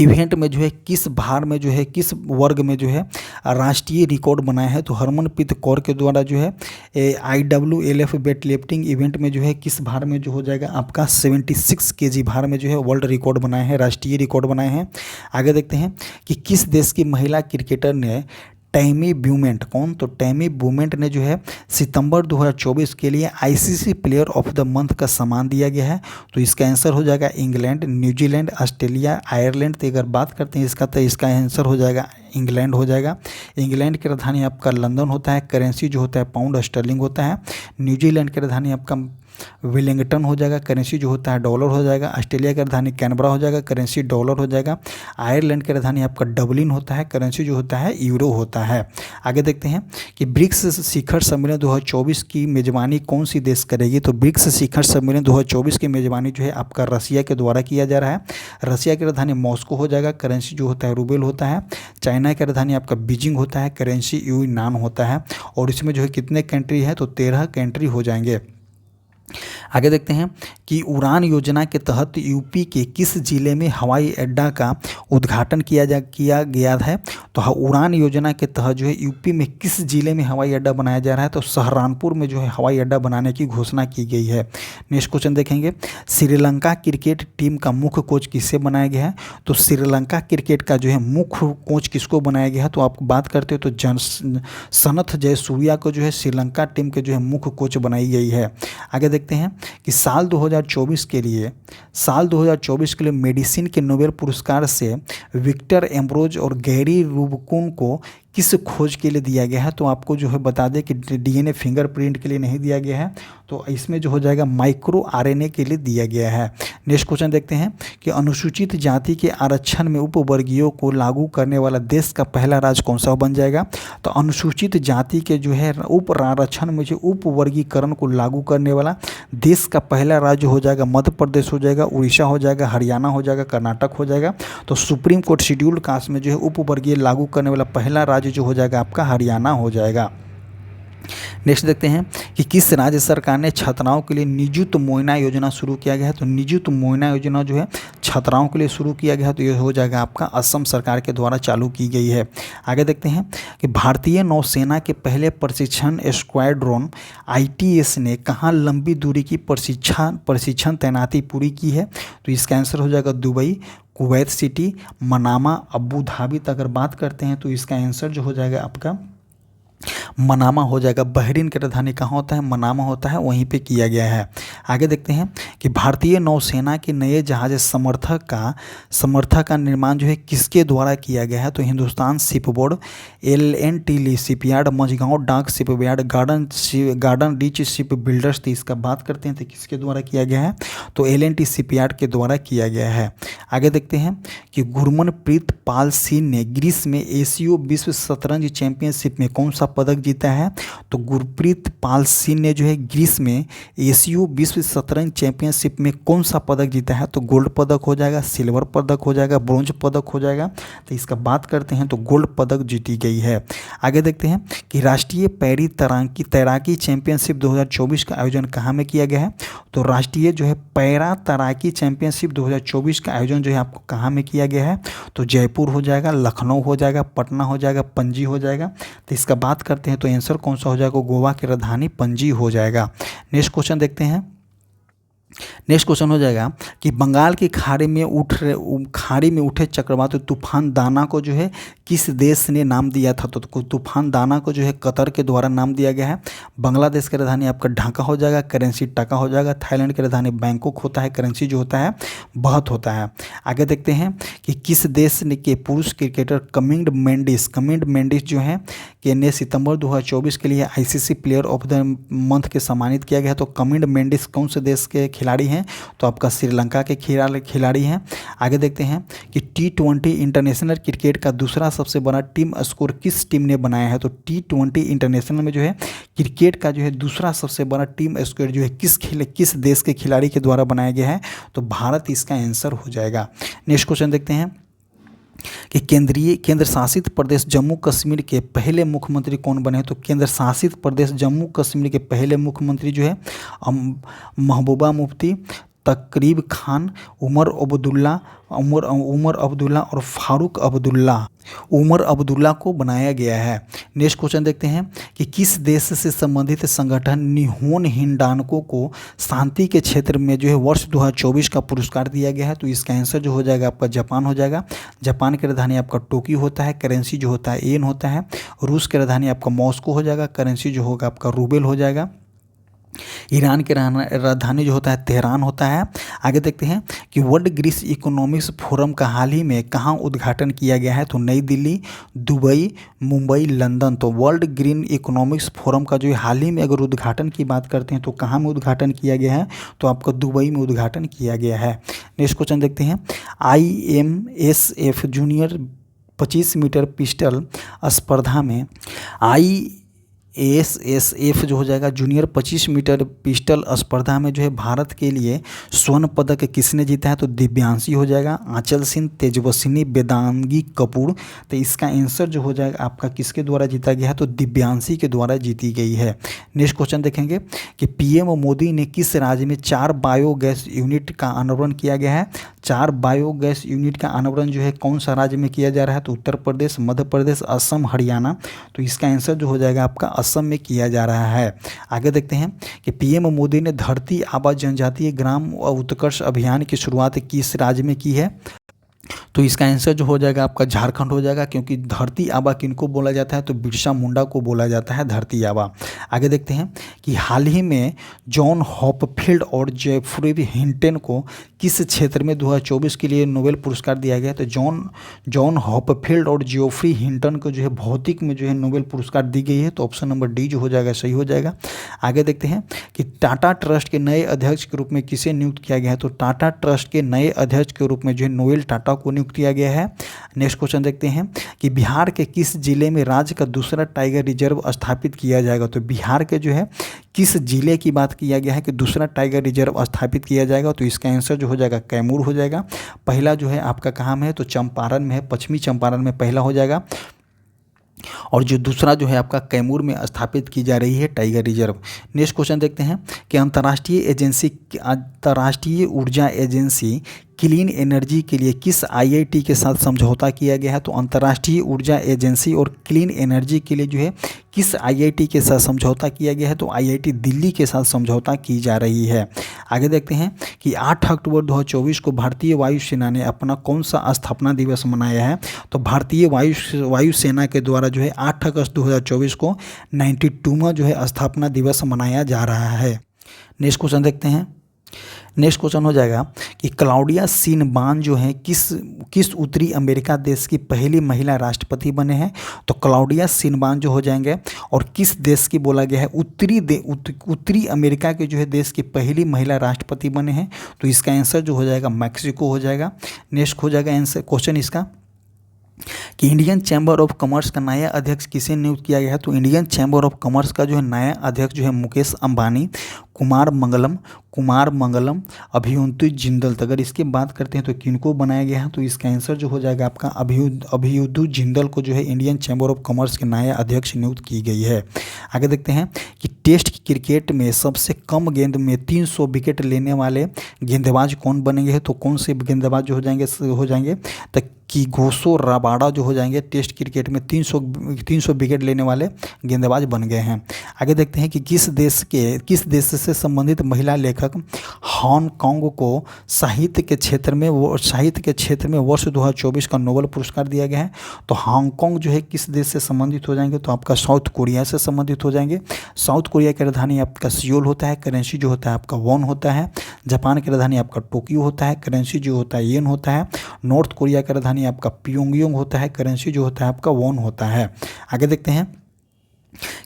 इवेंट में जो है किस भार में जो है किस वर्ग में जो है राष्ट्रीय रिकॉर्ड बनाया है। तो हरमनप्रीत कौर के द्वारा जो है IWLF वेट लिफ्टिंग इवेंट में जो है किस भार में जो हो जाएगा आपका 76 kg भार में जो है वर्ल्ड रिकॉर्ड बनाए हैं, राष्ट्रीय रिकॉर्ड बनाए हैं। आगे देखते हैं कि किस देश की महिला क्रिकेटर ने टैमी ब्यूमेंट तो टैमी ब्यूमेंट ने जो है सितंबर 2024 के लिए ICC player of the month का सम्मान दिया गया है। तो इसका आंसर हो जाएगा इंग्लैंड, न्यूजीलैंड, ऑस्ट्रेलिया, आयरलैंड। तो अगर बात करते हैं इसका तो इसका आंसर हो जाएगा इंग्लैंड हो जाएगा। इंग्लैंड की राजधानी आपका लंदन होता है, करेंसी जो होता है पाउंड स्टर्लिंग होता है। न्यूजीलैंड की राजधानी आपका वेलिंगटन हो जाएगा, करेंसी जो होता है डॉलर हो जाएगा। ऑस्ट्रेलिया की राजधानी कैनबरा हो जाएगा, करेंसी डॉलर हो जाएगा। आयरलैंड की राजधानी आपका डबलिन होता है, करेंसी जो होता है यूरो होता है। आगे देखते हैं कि ब्रिक्स शिखर सम्मेलन 2024 की मेजबानी कौन सी देश करेगी। तो ब्रिक्स शिखर सम्मेलन 2024 की मेजबानी जो है आपका रसिया के द्वारा किया जा रहा है। रसिया की राजधानी मॉस्को हो जाएगा, करेंसी जो होता है रूबेल होता है। चाइना की राजधानी आपका बीजिंग होता है, करेंसी यूनान होता है। और इसमें जो है कितने कंट्री है, तो 13 कंट्री हो जाएंगे। आगे देखते हैं कि उड़ान योजना के तहत यूपी के किस जिले में हवाई अड्डा का उद्घाटन किया गया है। तो उड़ान योजना के तहत जो है यूपी में किस जिले में हवाई अड्डा बनाया जा रहा है। तो सहारनपुर में जो है हवाई अड्डा बनाने की घोषणा की गई है। नेक्स्ट क्वेश्चन देखेंगे, श्रीलंका क्रिकेट टीम का मुख्य कोच किससे बनाया गया है। तो श्रीलंका क्रिकेट का जो है मुख्य कोच किसको बनाया गया है। तो आप बात करते हो तो सनथ जयसूर्या को जो है श्रीलंका टीम के जो है मुख्य कोच बनाई गई है। आगे देखते हैं कि साल 2024 के लिए मेडिसिन के नोबेल पुरस्कार से विक्टर एम्ब्रोज और गैरी रूबिकन को किस खोज के लिए दिया गया है। तो आपको जो है बता दें कि DNA फिंगरप्रिंट के लिए नहीं दिया गया है, तो इसमें जो हो जाएगा माइक्रो RNA के लिए दिया गया है। नेक्स्ट क्वेश्चन देखते हैं कि अनुसूचित जाति के आरक्षण में उपवर्गीयों को लागू करने वाला देश का पहला राज्य कौन सा बन जाएगा। तो अनुसूचित जाति के जो है उप आरक्षण में जो उपवर्गीकरण को लागू करने वाला देश का पहला राज्य हो जाएगा मध्य प्रदेश हो जाएगा, उड़ीसा हो जाएगा, हरियाणा हो जाएगा, कर्नाटक हो जाएगा। तो सुप्रीम कोर्ट शेड्यूल्ड कास्ट में जो है उपवर्गीय लागू करने वाला पहला राज्य जो हो जाएगा आपका हरियाणा हो जाएगा। नेक्स्ट देखते हैं कि किस राज्य सरकार ने छात्राओं के लिए निजुत मोइना योजना शुरू किया गया है। तो निजुत मोइना योजना जो है छात्राओं के लिए शुरू किया गया, तो ये हो जाएगा आपका असम सरकार के द्वारा चालू की गई है। आगे देखते हैं कि भारतीय नौसेना के पहले प्रशिक्षण स्क्वाड्रन ITS ने कहाँ लंबी दूरी की प्रशिक्षण तैनाती पूरी की है, तो इसका आंसर हो जाएगा Dubai, Kuwait city, Manama, Abu Dhabi. अगर बात करते हैं तो इसका आंसर जो हो जाएगा आपका मनामा हो जाएगा। बहरीन की राजधानी कहाँ होता है, मनामा होता है, वहीं पे किया गया है। आगे देखते हैं कि भारतीय नौसेना के नए जहाज समर्थक का निर्माण जो है किसके द्वारा किया गया है, तो हिंदुस्तान शिपबोर्ड, LNT शिपयार्ड, मझगांव डाक shipyard, garden reach ship builders. तो इसका बात करते हैं तो किसके द्वारा किया गया है, तो LNT शिपयार्ड के द्वारा किया गया है। आगे देखते हैं कि गुरमनप्रीत पाल सिंह ने ग्रीस में एशियो विश्व शतरंज चैंपियनशिप में कौन सा पदक जीता है, तो गुरप्रीत पाल सिंह ने जो है ग्रीस में एशियो विश्व शतरंज चैंपियनशिप में कौन सा पदक जीता है, तो गोल्ड पदक हो जाएगा, सिल्वर पदक हो जाएगा, ब्रोंज पदक हो जाएगा। तो इसका बात करते हैं तो गोल्ड पदक जीती गई है। आगे देखते हैं कि राष्ट्रीय पैरी तैराकी चैंपियनशिप 2024 का आयोजन कहाँ में किया गया है, तो राष्ट्रीय जो है पैरा तैराकी चैंपियनशिप 2024 का आयोजन जो है आपको कहाँ में किया गया है, तो जयपुर हो जाएगा, लखनऊ हो जाएगा, पटना हो जाएगा, पणजी हो जाएगा। तो इसका बात करते हैं तो आंसर कौन सा हो जाएगा, गोवा की राजधानी पणजी हो जाएगा। नेक्स्ट क्वेश्चन देखते हैं। नेक्स्ट क्वेश्चन हो जाएगा कि बंगाल की खाड़ी में उठे चक्रवाती तूफान दाना को जो है किस देश ने नाम दिया था, तो तूफान दाना को जो है कतर के द्वारा नाम दिया गया है। बांग्लादेश की राजधानी आपका ढाका हो जाएगा, करेंसी टका हो जाएगा। थाईलैंड की राजधानी बैंकॉक होता है, करेंसी जो होता है बहुत होता है। आगे देखते हैं कि किस देश ने के पुरुष क्रिकेटर कमिंड मेंडिस जो है कि ने सितंबर 2024 के लिए ICC player of the month के सम्मानित किया गया। तो कमिंड मेंडिस कौन से देश के खिलाड़ी हैं, तो आपका श्रीलंका के खिलाड़ी हैं। आगे देखते हैं कि T20 इंटरनेशनल क्रिकेट का दूसरा सबसे बड़ा टीम स्कोर किस टीम ने बनाया है, तो T20 इंटरनेशनल में जो है क्रिकेट का जो है दूसरा सबसे बड़ा टीम स्कोर जो है किस देश के खिलाड़ी के द्वारा बनाया गया है, तो भारत इसका आंसर हो जाएगा। नेक्स्ट क्वेश्चन देखते हैं कि केंद्र शासित प्रदेश जम्मू कश्मीर के पहले मुख्यमंत्री कौन बने, तो केंद्र शासित प्रदेश जम्मू कश्मीर के पहले मुख्यमंत्री जो है महबूबा मुफ्ती, तकरीब खान, उमर अब्दुल्ला और फारूक उमर अब्दुल्ला को बनाया गया है। नेक्स्ट क्वेश्चन देखते हैं कि किस देश से संबंधित संगठन निहोन हिंडाल्को को शांति के क्षेत्र में जो है वर्ष 2024 का पुरस्कार दिया गया है, तो इसका आंसर जो हो जाएगा आपका जापान हो जाएगा। जापान की राजधानी आपका टोक्यो होता है, करेंसी जो होता है येन होता है। रूस की राजधानी आपका मॉस्को हो जाएगा, करेंसी जो होगा आपका रूबेल हो जाएगा। ईरान की राजधानी जो होता है तेहरान होता है। आगे देखते हैं कि वर्ल्ड ग्रीस इकोनॉमिक्स फोरम का हाल ही में कहाँ उद्घाटन किया गया है, तो नई दिल्ली, दुबई, मुंबई, लंदन। तो वर्ल्ड ग्रीन इकोनॉमिक्स फोरम का जो हाल ही में अगर उद्घाटन की बात करते हैं तो कहाँ में उद्घाटन किया गया है, तो आपका दुबई में उद्घाटन किया गया है। नेक्स्ट क्वेश्चन देखते हैं। IMSF जूनियर 25 मीटर पिस्टल स्पर्धा में ISSF जो हो जाएगा जूनियर 25 मीटर पिस्टल स्पर्धा में जो है भारत के लिए स्वर्ण पदक किसने जीता है, तो दिव्यांशी हो जाएगा, आंचल सिंह, तेजस्विनी, वेदांगी कपूर। तो इसका आंसर जो हो जाएगा आपका किसके द्वारा जीता गया है, तो दिव्यांशी के द्वारा जीती गई है। नेक्स्ट क्वेश्चन देखेंगे कि PM मोदी ने किस राज्य में 4 बायोगैस यूनिट का अनावरण किया गया है। 4 बायोगैस यूनिट का अनावरण जो है कौन सा राज्य में किया जा रहा है, तो उत्तर प्रदेश, मध्य प्रदेश, असम, हरियाणा। तो इसका आंसर जो हो जाएगा आपका असम में किया जा रहा है। आगे देखते हैं कि PM मोदी ने धरती आबा जनजातीय ग्राम उत्कर्ष अभियान की शुरुआत किस राज्य में की है, तो इसका आंसर जो हो जाएगा आपका झारखंड हो जाएगा, क्योंकि धरती आबा किनको बोला जाता है, तो बिरसा मुंडा को बोला जाता है धरती आबा। आगे देखते हैं कि हाल ही में जॉन हॉपफील्ड और जेफरी हिंटन को किस क्षेत्र में 2024 के लिए नोबेल पुरस्कार दिया गया, तो जॉन हॉपफील्ड और जेफरी हिंटन को जो है भौतिक में जो है नोबेल पुरस्कार दी गई है। तो ऑप्शन नंबर डी जो हो जाएगा सही हो जाएगा। आगे देखते हैं कि टाटा ट्रस्ट के नए अध्यक्ष के रूप में किसे नियुक्त किया गया है, तो टाटा ट्रस्ट के नए अध्यक्ष के रूप में जो है नोएल टाटा को नियुक्त किया गया है। नेक्स्ट क्वेश्चन देखते हैं कि बिहार के किस जिले में राज्य का दूसरा टाइगर रिजर्व स्थापित किया जाएगा, तो बिहार के जो है किस जिले की बात किया गया है कि दूसरा टाइगर रिजर्व स्थापित किया जाएगा, तो इसका आंसर जो हो जाएगा कैमूर हो जाएगा। पहला जो है आपका कहाँ में है, तो चंपारण में है, पश्चिमी चंपारण में पहला हो जाएगा, और जो दूसरा जो है आपका कैमूर में स्थापित की जा रही है टाइगर रिजर्व। नेक्स्ट क्वेश्चन देखते हैं कि अंतर्राष्ट्रीय ऊर्जा एजेंसी क्लीन एनर्जी के लिए किस आईआईटी के साथ समझौता किया गया है? तो अंतर्राष्ट्रीय ऊर्जा एजेंसी और क्लीन एनर्जी के लिए जो है किस आईआईटी के साथ समझौता किया गया है? तो आईआईटी दिल्ली के साथ समझौता की जा रही है। आगे देखते हैं कि 8 अक्टूबर 2024 को भारतीय वायुसेना ने अपना कौन सा स्थापना दिवस मनाया है? तो भारतीय वायुसेना के द्वारा जो है 8 अगस्त 2024 को 92वां जो है स्थापना दिवस मनाया जा रहा है। नेक्स्ट क्वेश्चन देखते हैं। नेक्स्ट क्वेश्चन हो जाएगा कि क्लाउडिया शिनबाम जो है किस उत्तरी अमेरिका देश की पहली महिला राष्ट्रपति बने हैं? तो क्लाउडिया शिनबाम जो हो जाएंगे और किस देश की बोला गया है? उत्तरी अमेरिका के जो है देश की पहली महिला राष्ट्रपति बने हैं। तो इसका आंसर जो हो जाएगा मैक्सिको हो जाएगा। नेक्स्ट हो जाएगा आंसर क्वेश्चन इसका कि इंडियन चैम्बर ऑफ कॉमर्स का नया अध्यक्ष किसे नियुक्त किया गया है? तो इंडियन चैम्बर ऑफ कॉमर्स का जो है नया अध्यक्ष जो है मुकेश अंबानी, कुमार मंगलम, अभियुद्ध जिंदल। तो अगर इसकी बात करते हैं तो किनको बनाया गया है? तो इसका आंसर जो हो जाएगा आपका अभियुद्ध जिंदल को जो है इंडियन चैम्बर ऑफ कॉमर्स के नया अध्यक्ष नियुक्त की गई है। आगे देखते हैं कि टेस्ट क्रिकेट में सबसे कम गेंद में 300 विकेट लेने वाले गेंदबाज कौन बनेंगे? तो कौन से गेंदबाज जो हो जाएंगे तो किगोसो रबाडा जो हो जाएंगे टेस्ट क्रिकेट में 300 विकेट लेने वाले गेंदबाज बन गए हैं। आगे देखते हैं कि किस देश से संबंधित महिला लेखक हांगकांग को साहित्य के क्षेत्र में वर्ष 2024 का नोबेल पुरस्कार दिया गया है? तो हांगकांग जो है किस देश से संबंधित हो जाएंगे? तो आपका साउथ कोरिया से संबंधित हो जाएंगे। साउथ कोरिया की राजधानी आपका सियोल होता है, करेंसी जो होता है आपका वॉन होता है। जापान की राजधानी आपका टोक्यो होता है, करेंसी जो होता है येन होता है। नॉर्थ कोरिया की राजधानी आपका प्योंगयांग होता है, करेंसी जो होता है आपका वॉन होता है। आगे देखते हैं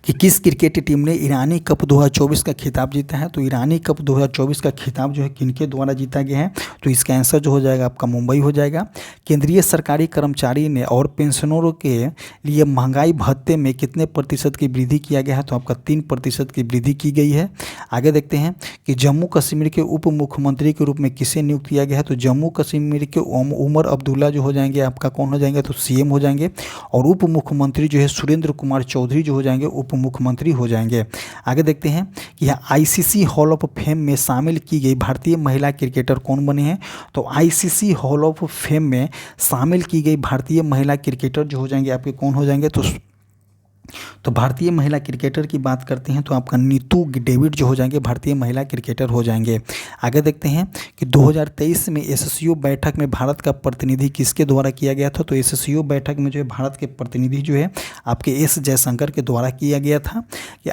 कि किस क्रिकेट टीम ने ईरानी कप 2024 का खिताब जीता है? तो ईरानी कप 2024 का खिताब जो है किनके द्वारा जीता गया है? तो इसका आंसर जो हो जाएगा आपका मुंबई हो जाएगा। केंद्रीय सरकारी कर्मचारी ने और पेंशनरों के लिए महंगाई भत्ते में कितने प्रतिशत की वृद्धि किया गया है? तो आपका 3% की वृद्धि की गई है। आगे देखते हैं कि जम्मू कश्मीर के उप मुख्यमंत्री के रूप में किसे नियुक्त किया गया है? तो जम्मू कश्मीर के उमर अब्दुल्ला जो हो जाएंगे आपका कौन हो जाएंगे? तो सीएम हो जाएंगे। और उप मुख्यमंत्री जो है सुरेंद्र कुमार चौधरी जो हो जाएंगे उप मुख्यमंत्री हो जाएंगे। आगे देखते हैं कि आईसीसी हॉल ऑफ फेम में शामिल की गई भारतीय महिला क्रिकेटर कौन बने हैं? तो आईसीसी हॉल ऑफ फेम में शामिल की गई भारतीय महिला क्रिकेटर जो हो जाएंगे आपके कौन हो जाएंगे? तो भारतीय महिला क्रिकेटर की बात करते हैं तो आपका नीतू डेविड जो हो जाएंगे भारतीय महिला क्रिकेटर हो जाएंगे। आगे देखते हैं कि 2023 में एससीओ बैठक में भारत का प्रतिनिधि किसके द्वारा किया गया था? तो एससीओ बैठक में जो है भारत के प्रतिनिधि जो है आपके एस जयशंकर के द्वारा किया गया था। कि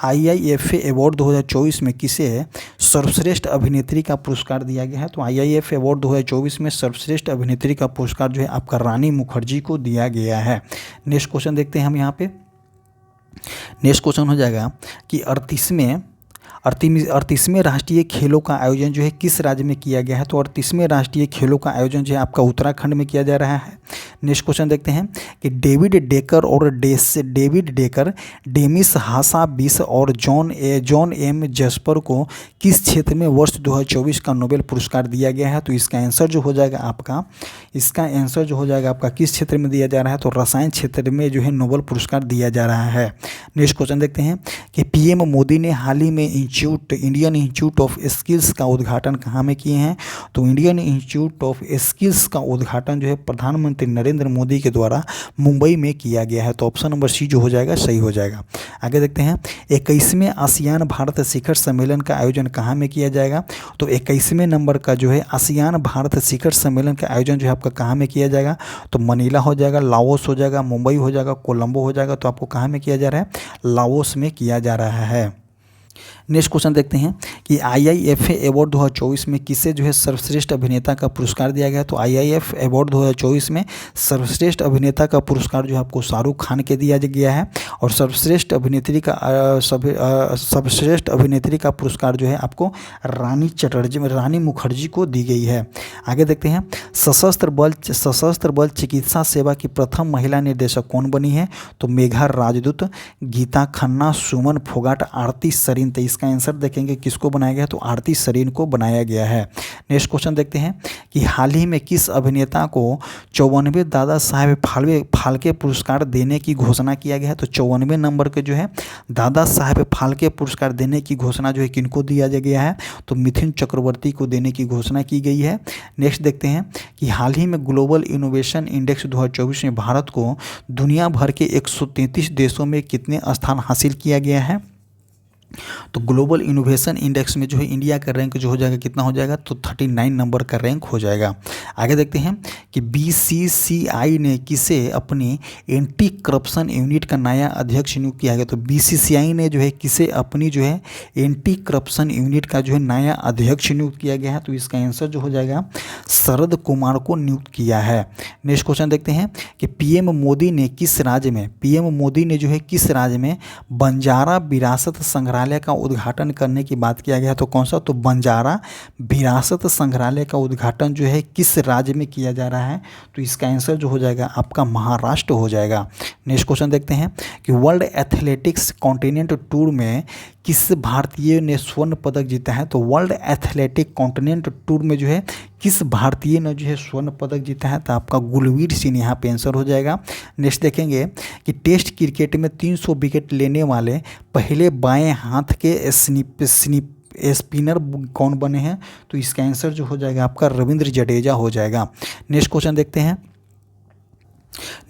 IIFA अवार्ड 2024 में किसे सर्वश्रेष्ठ अभिनेत्री का पुरस्कार दिया गया है? तो IIFA अवार्ड 2024 में सर्वश्रेष्ठ अभिनेत्री का पुरस्कार जो है आपका रानी मुखर्जी को दिया गया है। नेक्स्ट क्वेश्चन देखते हैं हम यहाँ पे। नेक्स्ट क्वेश्चन हो जाएगा कि 38वें राष्ट्रीय खेलों का आयोजन जो है किस राज्य में किया गया है? तो 38वें राष्ट्रीय खेलों का आयोजन जो है आपका उत्तराखंड में किया जा रहा है। नेक्स्ट क्वेश्चन देखते हैं कि डेविड डेकर, डेमिस हासाबिस और जॉन एम जस्पर को किस क्षेत्र में वर्ष 2024 का नोबेल पुरस्कार दिया गया है? तो इसका आंसर जो हो जाएगा आपका किस क्षेत्र में दिया जा रहा है? तो रसायन क्षेत्र में जो है नोबेल पुरस्कार दिया जा रहा है। नेक्स्ट क्वेश्चन देखते हैं कि पीएम मोदी ने हाल ही में इंडियन इंस्टीट्यूट ऑफ स्किल्स का उद्घाटन कहाँ में किए हैं? तो इंडियन इंस्टीट्यूट ऑफ स्किल्स का उद्घाटन जो है प्रधानमंत्री नरेंद्र मोदी के द्वारा मुंबई में किया गया है। तो ऑप्शन नंबर सी जो हो जाएगा सही हो जाएगा। आगे देखते हैं 21वें आसियान भारत शिखर सम्मेलन का आयोजन कहाँ में किया जाएगा? तो 21वें नंबर का जो है आसियान भारत शिखर सम्मेलन का आयोजन जो है आपका कहाँ में किया जाएगा? तो मनीला हो जाएगा, लाओस हो जाएगा, मुंबई हो जाएगा, कोलंबो हो जाएगा। तो आपको कहाँ में किया जा रहा है? लाओस में किया जा रहा है। नेक्स्ट क्वेश्चन देखते हैं कि IIFA अवार्ड 2024 में किसे जो है सर्वश्रेष्ठ अभिनेता का पुरस्कार दिया गया? तो IIFA अवार्ड 2024 में सर्वश्रेष्ठ अभिनेता का पुरस्कार जो है आपको शाहरुख खान के दिया गया है। और सर्वश्रेष्ठ अभिनेत्री का पुरस्कार जो है आपको रानी मुखर्जी को दी गई है। आगे देखते हैं सशस्त्र बल चिकित्सा सेवा की प्रथम महिला निर्देशक कौन बनी है? तो मेघा राजदूत, गीता खन्ना, सुमन फोगाट, आरती सरिन। तो इसका आंसर देखेंगे किसको बनाया गया है, तो आरती सरीन को बनाया गया है। नेक्स्ट क्वेश्चन देखते हैं कि हाल ही में किस अभिनेता को 54वें दादा साहेब फाल्के पुरस्कार देने की घोषणा किया गया है, तो 54वें नंबर के जो है दादा साहेब फाल्के पुरस्कार देने की घोषणा जो है किनको दिया गया है, तो मिथुन चक्रवर्ती को देने की घोषणा की गई है। नेक्स्ट देखते हैं कि हाल ही में ग्लोबल इनोवेशन इंडेक्स 2024 में भारत को दुनिया भर के 133 देशों में कितने स्थान हासिल किया गया है, तो ग्लोबल इनोवेशन इंडेक्स में जो है इंडिया का रैंक जो हो जाएगा कितना हो जाएगा, तो 39 नंबर का रैंक हो जाएगा। आगे देखते हैं कि बीसीसीआई ने किसे अपनी एंटी करप्शन यूनिट का नया अध्यक्ष नियुक्त किया गया, तो बीसीसीआई ने जो है किसे अपनी जो है एंटी करप्शन यूनिट का जो है नया अध्यक्ष नियुक्त किया गया है, तो इसका आंसर जो हो जाएगा शरद कुमार को नियुक्त किया है। नेक्स्ट क्वेश्चन देखते हैं कि पीएम मोदी ने किस राज्य में बंजारा विरासत संग्रहालय का उद्घाटन करने की बात किया गया, तो कौन सा, तो बंजारा विरासत संग्रहालय का उद्घाटन जो है किस राज्य में किया जा रहा है, तो इसका आंसर जो हो जाएगा आपका महाराष्ट्र हो जाएगा। नेक्स्ट क्वेश्चन देखते हैं कि वर्ल्ड एथलेटिक्स कॉन्टिनेंट टूर में किस भारतीय ने स्वर्ण पदक जीता है, तो वर्ल्ड एथलेटिक कॉन्टिनेंट टूर में जो है किस भारतीय ने जो है स्वर्ण पदक जीता है, तो आपका गुलवीर सिंह यहाँ पे आंसर हो जाएगा। नेक्स्ट देखेंगे कि टेस्ट क्रिकेट में 300 विकेट लेने वाले पहले बाएं हाथ के स्पिनर कौन बने हैं, तो इसका आंसर जो हो जाएगा आपका रविंद्र जडेजा हो जाएगा। नेक्स्ट क्वेश्चन देखते हैं,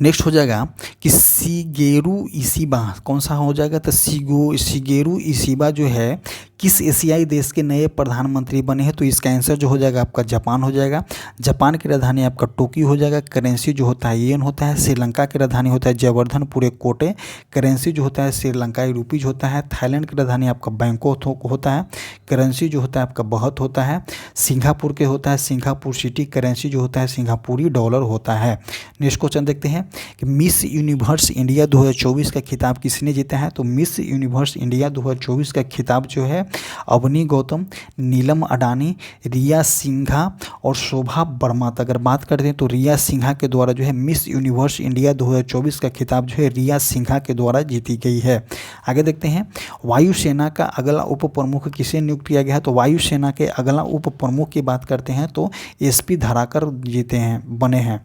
नेक्स्ट हो जाएगा कि शिगेरू इशिबा कौन सा हो जाएगा, तो शिगेरू इशिबा जो है किस एशियाई देश के नए प्रधानमंत्री बने हैं, तो इसका आंसर जो हो जाएगा आपका जापान हो जाएगा। जापान की राजधानी आपका टोक्यो हो जाएगा। करेंसी जो होता है येन होता है। श्रीलंका की राजधानी होता है जयवर्धनपुर कोटे। करेंसी जो होता है श्रीलंकाई रुपीज होता है। थाईलैंड की राजधानी आपका बैंकॉक होता है। करेंसी जो होता है आपका बहुत होता है। सिंगापुर के होता है सिंगापुर सिटी। करेंसी जो होता है सिंगापुरी डॉलर होता है। नेक्स्ट क्वेश्चन देखते हैं कि मिस यूनिवर्स इंडिया 2024 का खिताब किसने जीता है, तो मिस यूनिवर्स इंडिया 2024 का खिताब जो है अवनी गौतम, नीलम अडानी, रिया सिंघा और शोभा वर्मा। अगर बात करते हैं तो रिया सिंघा के द्वारा जो है मिस यूनिवर्स इंडिया 2024 का खिताब जो है रिया सिंघा के द्वारा जीती गई है। आगे देखते हैं वायुसेना का अगला उप प्रमुख किसे नियुक्त किया गया है, तो वायुसेना के अगला उप प्रमुख की बात करते हैं तो एसपी धाराकर बने हैं।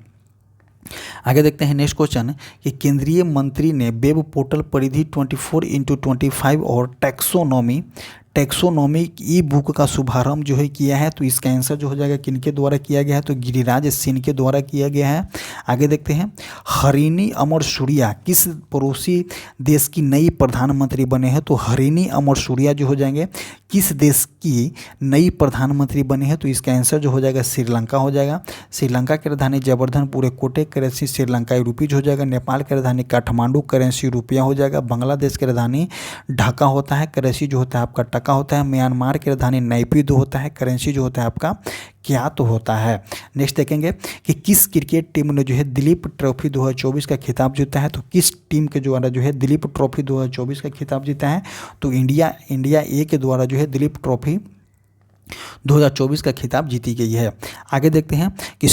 आगे देखते हैं नेक्स्ट क्वेश्चन कि केंद्रीय मंत्री ने वेब पोर्टल परिधि 24x25 और टैक्सोनॉमी ई बुक का शुभारंभ जो है किया है, तो इसका आंसर जो हो जाएगा किनके द्वारा किया गया है, तो गिरिराज सिंह के द्वारा किया गया है। आगे देखते हैं हरिणी अमर सूर्या किस पड़ोसी देश की नई प्रधानमंत्री बने हैं, तो हरिणी अमर सूर्या जो हो जाएंगे किस देश की नई प्रधानमंत्री बने हैं, तो इसका आंसर जो हो जाएगा श्रीलंका हो जाएगा। श्रीलंका की राजधानी जयवर्धनपुर कोटे। करेंसी श्रीलंकाई रुपीज हो जाएगा। नेपाल की राजधानी काठमांडू। करेंसी रुपया हो जाएगा। बांग्लादेश की राजधानी ढाका होता है। करेंसी जो होता है आपका टका होता है। म्यांमार की राजधानी नैपीदो होता है। करेंसी जो होता है आपका क्यात होता है। नेक्स्ट देखेंगे कि किस क्रिकेट टीम ने जो है दिलीप ट्रॉफी 2024 का खिताब जीता है, तो किस टीम के द्वारा जो है दिलीप ट्रॉफी 2024 का खिताब जीता है, तो इंडिया ए के द्वारा जो है दिलीप ट्रॉफी 2024 का खिताब जीती गई है। आगे देखते हैं कि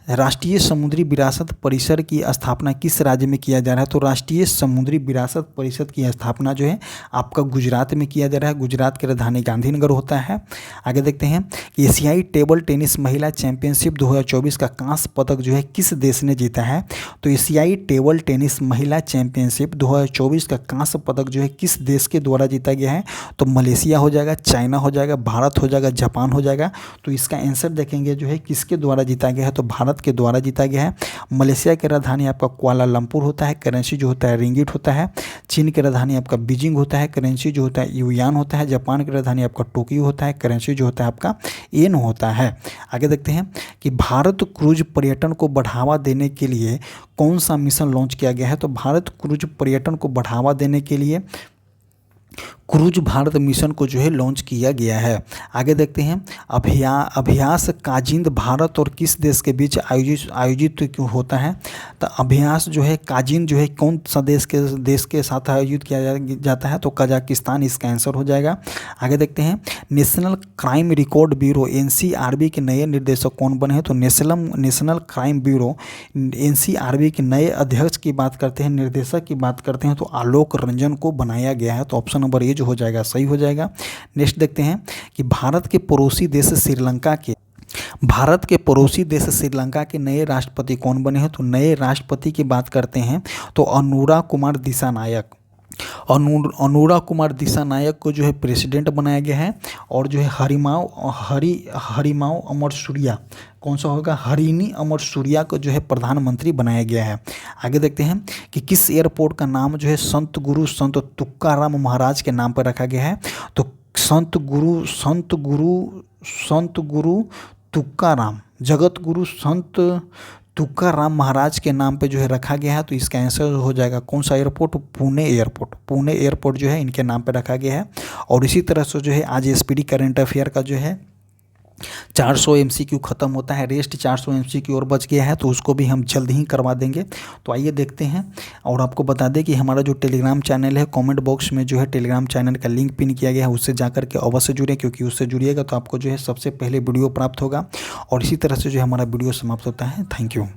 राष्ट्रीय समुद्री विरासत परिषद की स्थापना किस राज्य में किया जा रहा है, तो राष्ट्रीय समुद्री विरासत परिषद की स्थापना जो है आपका गुजरात में किया जा रहा है। गुजरात की राजधानी गांधीनगर होता है। आगे देखते हैं कि एशियाई टेबल टेनिस महिला चैंपियनशिप 2024 का कांस्य पदक जो है किस देश ने जीता है, तो एशियाई टेबल टेनिस महिला चैंपियनशिप 2024 का कांस्य पदक जो है किस देश के द्वारा जीता गया है, तो मलेशिया हो जाएगा, चाइना हो जाएगा, भारत हो जाएगा, जापान हो जाएगा। तो इसका आंसर देखेंगे जो है किसके द्वारा जीता गया है, तो भारत के द्वारा जीता गया है। मलेशिया की राजधानी आपका कुआलालंपुर होता है। करेंसी जो होता है रिंगिट होता है। चीन की राजधानी आपका बीजिंग होता है। करेंसी जो होता है युयान होता है। जापान की राजधानी आपका टोक्यो होता है। करेंसी जो होता है आपका येन होता है। आगे देखते हैं कि भारत क्रूज पर्यटन को बढ़ावा देने के लिए कौन सा मिशन लॉन्च किया गया है, तो भारत क्रूज पर्यटन को बढ़ावा देने के लिए क्रूज भारत मिशन को जो है लॉन्च किया गया है। आगे देखते हैं अभ्यास काजिंद भारत और किस देश के बीच आयोजित होता है, तो अभ्यास जो है काजिंद जो है कौन सा देश के साथ आयोजित किया जाता है, तो कजाकिस्तान इसका आंसर हो जाएगा। आगे देखते हैं national crime record bureau NCRB के नए निर्देशक कौन बने हैं, तो नेशनल क्राइम ब्यूरो NCRB के नए अध्यक्ष की बात करते हैं, निर्देशक की बात करते हैं तो आलोक रंजन को बनाया गया है। तो ऑप्शन नंबर ए जो हो जाएगा सही हो जाएगा। नेक्स्ट देखते हैं कि भारत के पड़ोसी देश श्रीलंका के नए राष्ट्रपति कौन बने हैं। तो नए राष्ट्रपति की बात करते हैं तो अनुरा कुमार दिसानायक को जो है प्रेसिडेंट बनाया गया है। और जो है हरिमाओ अमरसूरिया, कौन सा होगा, हरिनी अमरसूरिया को जो है प्रधानमंत्री बनाया गया है। आगे देखते हैं कि किस एयरपोर्ट का नाम जो है संत तुकाराम महाराज के नाम पर रखा गया है। तो संत गुरु तुकाराम, जगत गुरु संत तुकाराम महाराज के नाम पे जो है रखा गया है। तो इसका आंसर हो जाएगा कौन सा एयरपोर्ट, पुणे एयरपोर्ट जो है इनके नाम पे रखा गया है। और इसी तरह से जो है आज एसपीडी करंट अफेयर का जो है 400 MCQ ख़त्म होता है, रेस्ट 400 MCQ और बच गया है, तो उसको भी हम जल्द ही करवा देंगे। तो आइए देखते हैं। और आपको बता दें कि हमारा जो टेलीग्राम चैनल है, कमेंट बॉक्स में जो है टेलीग्राम चैनल का लिंक पिन किया गया है, उससे जाकर के अवश्य जुड़े, क्योंकि उससे जुड़िएगा तो आपको जो है सबसे पहले वीडियो प्राप्त होगा। और इसी तरह से जो है हमारा वीडियो समाप्त होता है। Thank you.